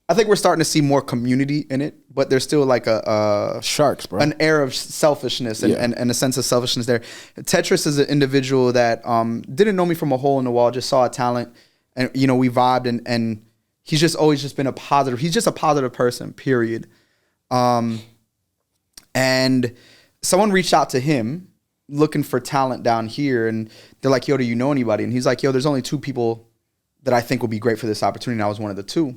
I think we're starting to see more community in it, but there's still like a sharks, bro. An air of selfishness and a sense of selfishness there. Tetris is an individual that didn't know me from a hole in the wall, just saw a talent, and you know we vibed, and he's just always just been a positive. He's just a positive person, period. And someone reached out to him looking for talent down here, and they're like, "Yo, do you know anybody?" And he's like, "Yo, there's only 2 people that I think would be great for this opportunity." And I was one of the 2.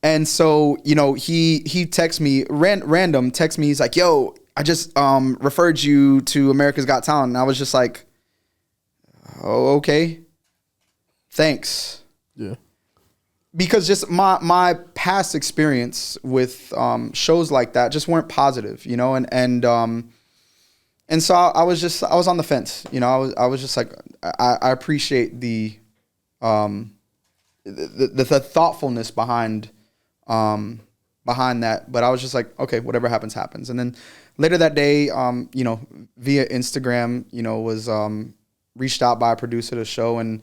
And so, you know, he texts me, random texts me. He's like, "Yo, I just referred you to America's Got Talent." And I was just like, "Oh, okay. Thanks." Yeah. Because just my past experience with shows like that just weren't positive, you know, and so I was on the fence, you know. I was just like, I appreciate the thoughtfulness behind that, but I was just like, okay, whatever happens, happens. And then later that day, you know, via Instagram, you know, was reached out by a producer to the show, and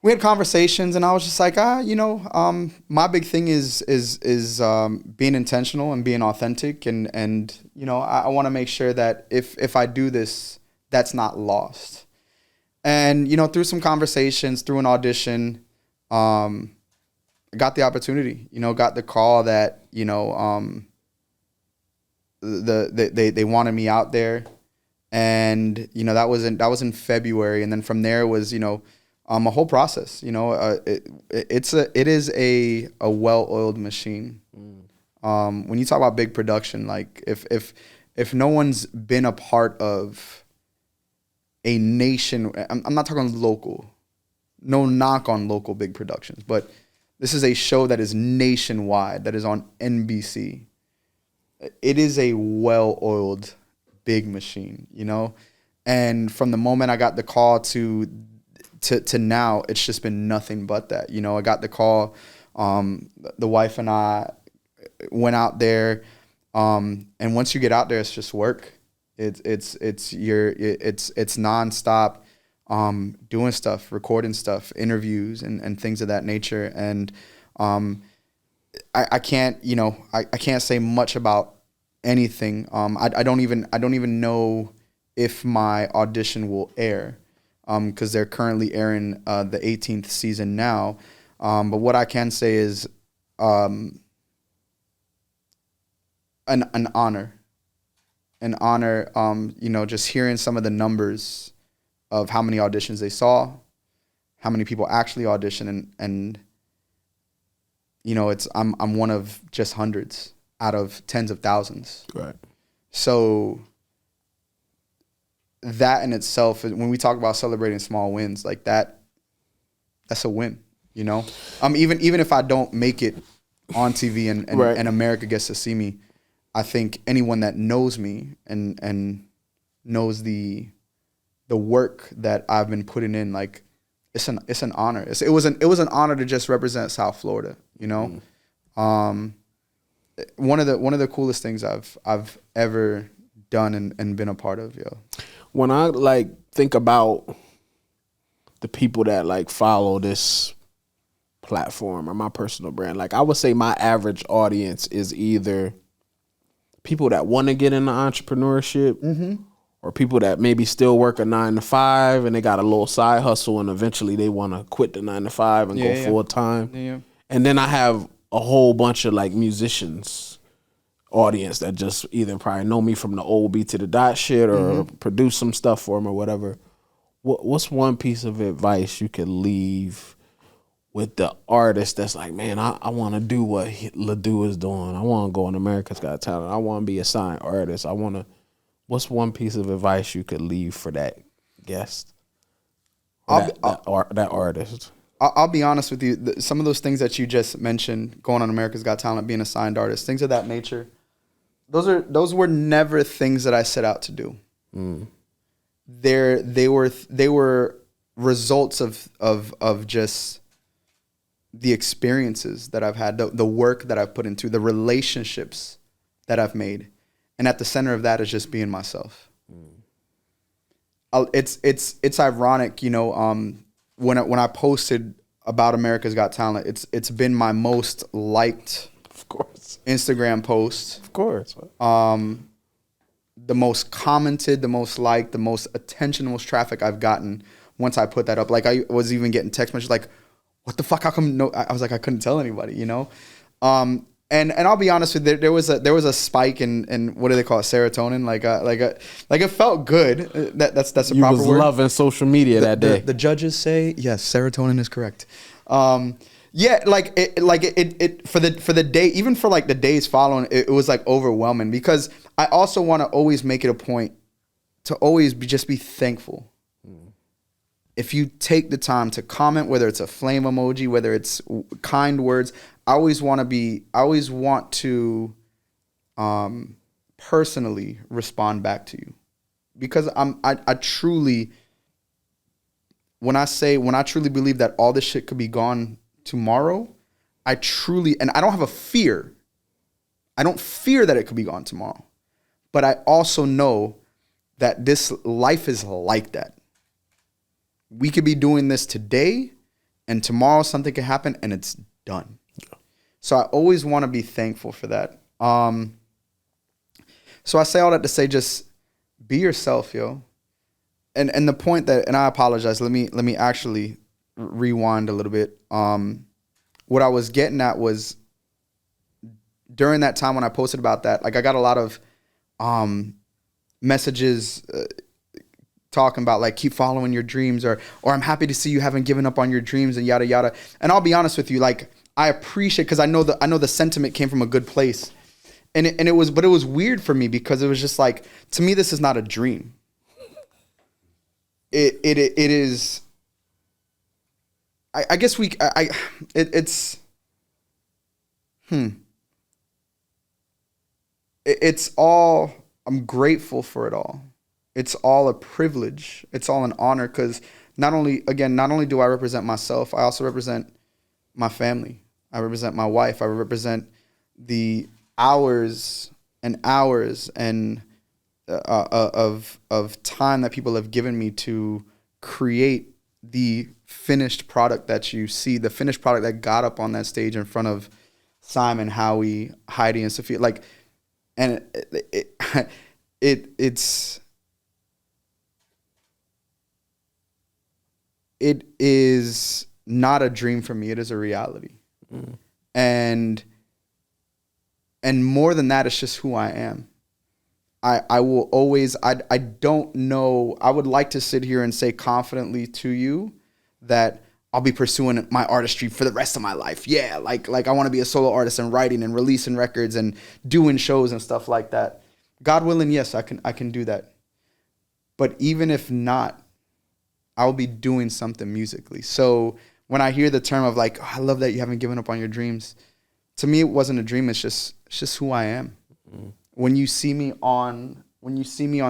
we had conversations, and I was just like, you know, my big thing is being intentional and being authentic, and you know, I want to make sure that if I do this, that's not lost. And you know, through some conversations, through an audition, I got the opportunity. You know, got the call that, you know, they wanted me out there, and you know, that was in February, and then from there was, you know, a whole process. You know, it is a well-oiled machine. When you talk about big production, like if no one's been a part of a nation, I'm not talking local, no knock on local big productions, but this is a show that is nationwide, that is on NBC. It is a well-oiled big machine, you know? And from the moment I got the call to now, it's just been nothing but that. You know, I got the call, the wife and I went out there, and once you get out there, it's just work. It's nonstop. Doing stuff, recording stuff, interviews and things of that nature. And I can't, you know, I can't say much about anything. I don't even know if my audition will air, because they're currently airing the 18th season now. But what I can say is an honor. You know, just hearing some of the numbers of how many auditions they saw, how many people actually audition, and you know, I'm one of just hundreds out of tens of thousands. Right. So that in itself, when we talk about celebrating small wins, like that's a win, you know? Even if I don't make it on TV and America gets to see me, I think anyone that knows me and knows the work that I've been putting in, like, it's an honor. It was an honor to just represent South Florida, you know? One of the coolest things I've ever done and been a part of, yo. When I like think about the people that like follow this platform or my personal brand, like I would say my average audience is either people that want to get into entrepreneurship, or people that maybe still work a 9-to-5 and they got a little side hustle and eventually they want to quit the 9-to-5 and go full time. Yeah. And then I have a whole bunch of like musicians audience that just either probably know me from the old Beat to the Dot shit or produce some stuff for them or whatever. What's one piece of advice you could leave with the artist that's like, man, I want to do what Ledoux is doing. I want to go on America's Got Talent. I want to be a signed artist. What's one piece of advice you could leave for that guest? That artist? I'll be honest with you. Some of those things that you just mentioned, going on America's Got Talent, being a signed artist, things of that nature, those were never things that I set out to do. They were results of just the experiences that I've had, the work that I've put into, the relationships that I've made, and at the center of that is just being myself. It's ironic, you know. When I posted about America's Got Talent, it's been my most liked, of course, Instagram post. Of course. The most commented, the most liked, the most attention, the most traffic I've gotten once I put that up. Like I was even getting text messages like, "What the fuck? How come no?" I was like, I couldn't tell anybody, you know. And I'll be honest with you, there was a spike in what do they call it, serotonin, like it felt good. That's a you proper was word. loving social media that day. The judges say yes, serotonin is correct. Yeah, like it for the day, even for like the days following, it was like overwhelming because I also want to always make it a point to always just be thankful. If you take the time to comment, whether it's a flame emoji, whether it's kind words, I always want to personally respond back to you because I truly, when I truly believe that all this shit could be gone tomorrow, I don't have a fear. I don't fear that it could be gone tomorrow, but I also know that this life is like that. We could be doing this today and tomorrow something could happen and it's done. Yeah. So I always want to be thankful for that. So I say all that to say, just be yourself, yo. And the point that, and I apologize, let me actually rewind a little bit. What I was getting at was during that time when I posted about that, like I got a lot of messages talking about like keep following your dreams or I'm happy to see you haven't given up on your dreams and yada yada. And I'll be honest with you, like I appreciate, because I know the sentiment came from a good place, and it was weird for me because it was just like, to me this is not a dream. It is. I guess it's all, I'm grateful for it all. It's all a privilege. It's all an honor because not only do I represent myself, I also represent my family. I represent my wife. I represent the hours and hours and of time that people have given me to create the finished product that you see, the finished product that got up on that stage in front of Simon, Howie, Heidi, and Sophia. Like, and it is not a dream for me. It is a reality. And more than that, it's just who I am. I will always, I don't know, I would like to sit here and say confidently to you that I'll be pursuing my artistry for the rest of my life. Yeah, like I want to be a solo artist and writing and releasing records and doing shows and stuff like that. God willing, yes, I can do that. But even if not, I'll be doing something musically. So when I hear the term of like, oh, I love that you haven't given up on your dreams. To me, it wasn't a dream. It's just who I am. When you see me on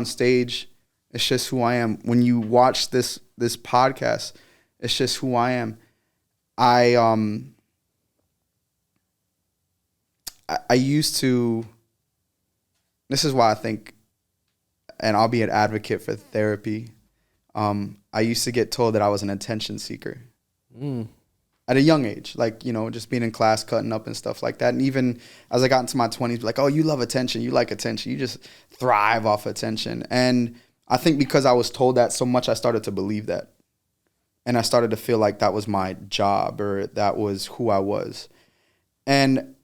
stage, it's just who I am. When you watch this podcast, it's just who I am. I used to. This is why I think, and I'll be an advocate for therapy. I used to get told that I was an attention seeker at a young age, like, you know, just being in class, cutting up and stuff like that. And even as I got into my 20s, like, oh, you love attention, you like attention, you just thrive off attention. And I think because I was told that so much, I started to believe that. And I started to feel like that was my job or that was who I was. And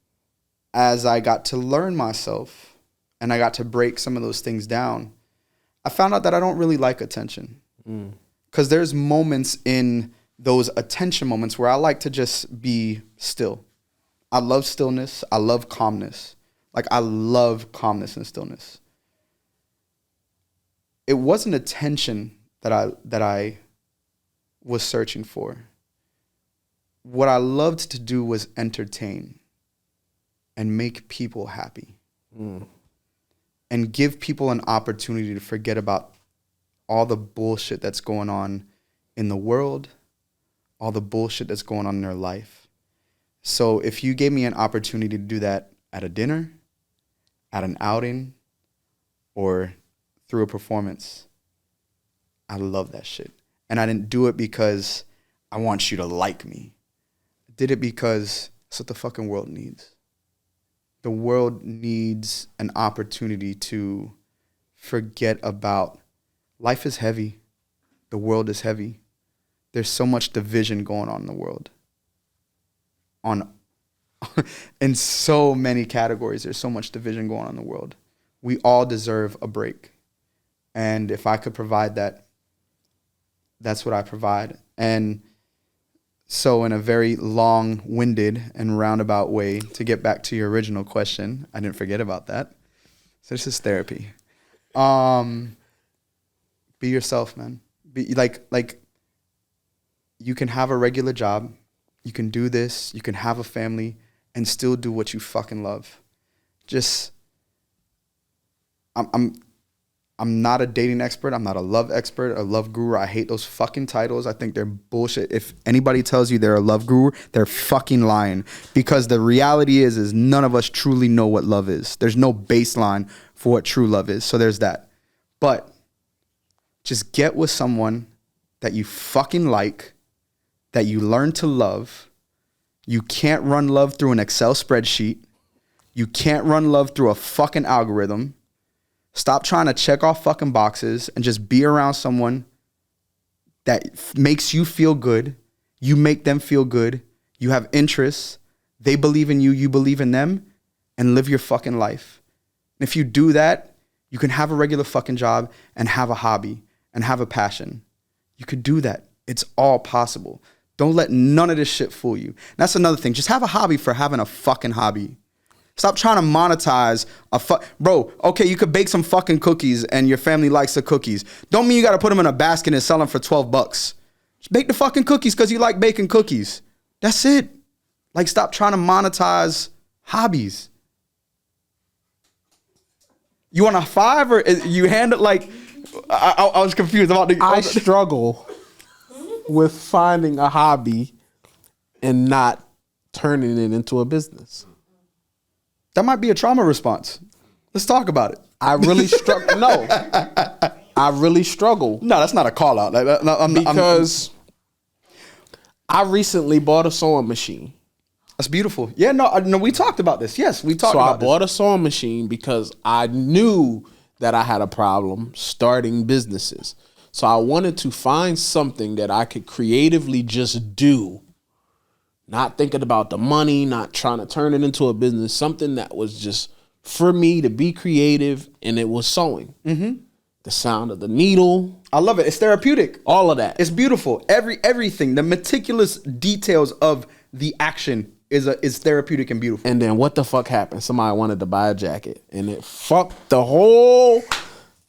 as I got to learn myself and I got to break some of those things down, I found out that I don't really like attention. Because there's moments in those attention moments where I like to just be still. I love stillness. I love calmness. Like, I love calmness and stillness. It wasn't attention that I was searching for. What I loved to do was entertain and make people happy and give people an opportunity to forget about all the bullshit that's going on in the world, all the bullshit that's going on in their life. So if you gave me an opportunity to do that at a dinner, at an outing, or through a performance, I love that shit. And I didn't do it because I want you to like me. I did it because that's what the fucking world needs. The world needs an opportunity to forget about life is heavy. The world is heavy. There's so much division going on in the world. In so many categories, there's so much division going on in the world. We all deserve a break. And if I could provide that, that's what I provide. And so in a very long-winded and roundabout way, to get back to your original question, I didn't forget about that. So this is therapy. Be yourself, man. Be like you can have a regular job, you can do this, you can have a family, and still do what you fucking love. Just, I'm not a dating expert. I'm not a love expert, a love guru. I hate those fucking titles. I think they're bullshit. If anybody tells you they're a love guru, they're fucking lying. Because the reality is none of us truly know what love is. There's no baseline for what true love is. So there's that. But just get with someone that you fucking like, that you learn to love. You can't run love through an Excel spreadsheet. You can't run love through a fucking algorithm. Stop trying to check off fucking boxes and just be around someone that makes you feel good. You make them feel good. You have interests. They believe in you. You believe in them. And live your fucking life. And if you do that, you can have a regular fucking job and have a hobby and have a passion. You could do that. It's all possible. Don't let none of this shit fool you. And that's another thing. Just have a hobby for having a fucking hobby. Stop trying to monetize bro, okay, you could bake some fucking cookies and your family likes the cookies. Don't mean you got to put them in a basket and sell them for $12. Just bake the fucking cookies because you like baking cookies. That's it. Like, stop trying to monetize hobbies. You want a 5 or you hand it like, I was confused about the... I struggle with finding a hobby and not turning it into a business. That might be a trauma response. Let's talk about it. I really struggle. No, I really struggle. No, that's not a call out. Because I recently bought a sewing machine. That's beautiful. Yeah, no, we talked about this. Yes, we talked about this. So I bought a sewing machine because I knew that I had a problem starting businesses. So I wanted to find something that I could creatively just do. Not thinking about the money, not trying to turn it into a business, something that was just for me to be creative, and it was sewing. Mm-hmm. the sound of the needle. I love it. It's therapeutic. All of that. It's beautiful. Everything, the meticulous details of the action is therapeutic and beautiful. And then what the fuck happened? Somebody wanted to buy a jacket, and it fucked the whole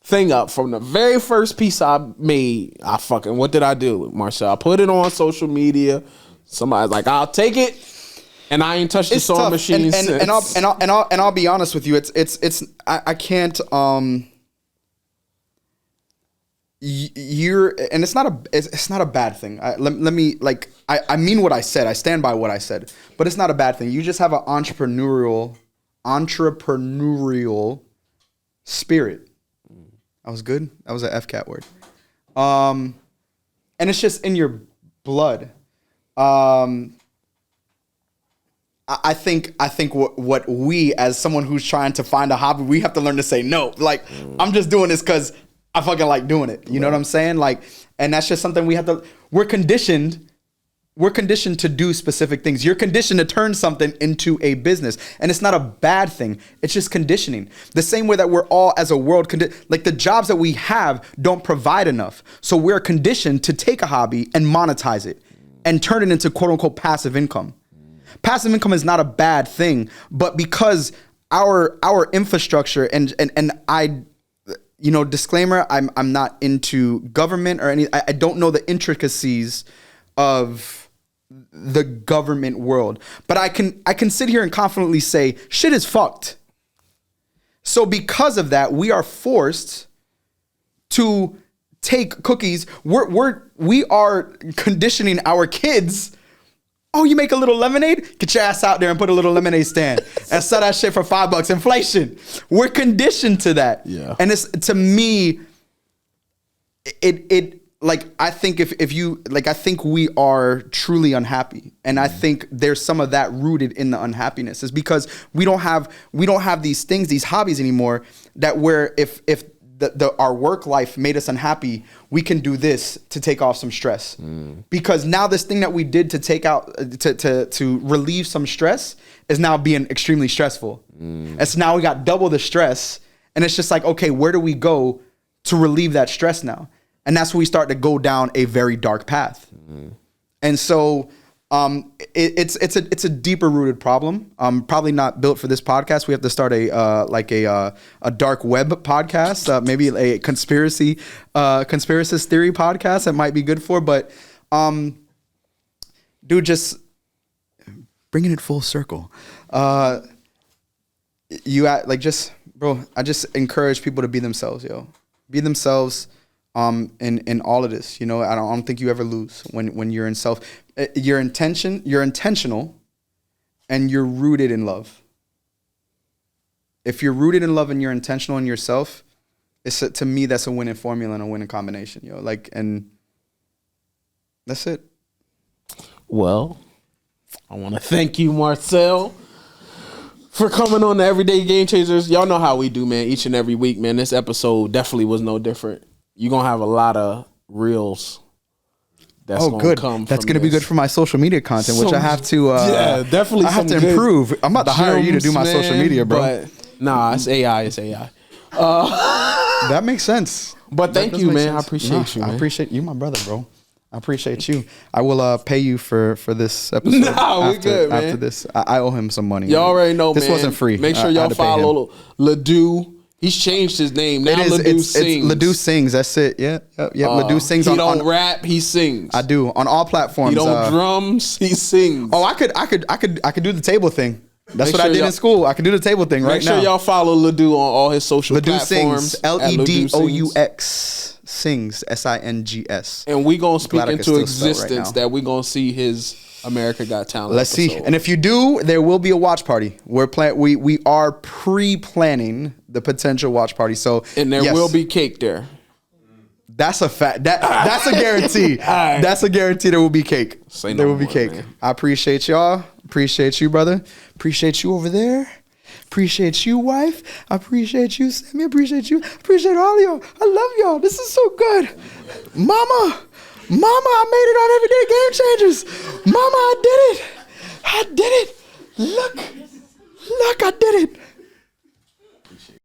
thing up. From the very first piece I made, what did I do, Marcel? I put it on social media. Somebody's like, I'll take it, and I ain't touched the sewing machine since. And I'll be honest with you. I can't. It's not a bad thing. Let me, like, I mean what I said. I stand by what I said, but it's not a bad thing. You just have an entrepreneurial spirit. That was good. That was an FCAT word. And it's just in your blood. I think what we, as someone who's trying to find a hobby, we have to learn to say no. Like, I'm just doing this because I fucking like doing it. You know what I'm saying? Like, and that's just something we're conditioned to do specific things. You're conditioned to turn something into a business. And it's not a bad thing. It's just conditioning. The same way that we're all, as a world, like, the jobs that we have don't provide enough. So we're conditioned to take a hobby and monetize it and turn it into quote unquote passive income. Passive income is not a bad thing, but because our infrastructure and I, you know, disclaimer, I'm not into government or any, I don't know the intricacies of the government world, but I can sit here and confidently say shit is fucked. So because of that, we are forced to take cookies. We are conditioning our kids. Oh, you make a little lemonade? Get your ass out there and put a little lemonade stand and sell that shit for $5. Inflation. We're conditioned to that. Yeah. And it's, to me, it like, I think if you, like, I think we are truly unhappy. And I think there's some of that rooted in the unhappiness, is because we don't have these things, these hobbies anymore, that where if our work life made us unhappy, we can do this to take off some stress. Because now this thing that we did to take out, to relieve some stress, is now being extremely stressful. And so now we got double the stress, and it's just like, okay, where do we go to relieve that stress now? And that's when we start to go down a very dark path. And so it's a deeper rooted problem. Probably not built for this podcast. We have to start a dark web podcast, maybe a conspiracist theory podcast that might be good for. But dude, just bringing it full circle. Bro, I just encourage people to be themselves, yo. Be themselves. In all of this, you know, I don't think you ever lose when you're in self. You're intentional, and you're rooted in love. If you're rooted in love and you're intentional in yourself, to me, that's a winning formula and a winning combination, yo. Like, and that's it. Well, I want to thank you, Marcel, for coming on the Everyday Game Changers. Y'all know how we do, man, each and every week, man. This episode definitely was no different. You're going to have a lot of reels that's going to come. That's going to be good for my social media content, which I have to definitely I have to improve. I'm about to hire you to do my social media, bro. But nah, it's AI. It's AI. That makes sense. But thank you, man. I appreciate you, man. I appreciate you, my brother, bro. I appreciate you. I will pay you for this episode. Nah, we good, man. After this, I owe him some money. Y'all already know, this man. Wasn't free. Make sure y'all follow Ledoux. He's changed his name. Now Ledoux sings. It's Ledoux sings. That's it. Yeah. Ledoux sings. He don't rap. He sings. I do on all platforms. He don't drums. He sings. Oh, I could do the table thing. That's what I did in school. I could do the table thing right now. Make sure y'all follow Ledoux on all his social platforms. LEDOUX sings. SINGS. And we gonna speak into existence that we gonna see his America Got Talent. Let's see. And if you do, there will be a watch party. We are pre-planning the potential watch party. So and there will be cake there. That's a fact. That's a guarantee. Right. That's a guarantee there will be cake. There will be cake. Man. I appreciate y'all. Appreciate you, brother. Appreciate you over there. Appreciate you, wife. I appreciate you, Sammy. Appreciate you. Appreciate all of y'all. I love y'all. This is so good. Mama, I made it on Everyday Game Changers. Mama, I did it. Look, I did it.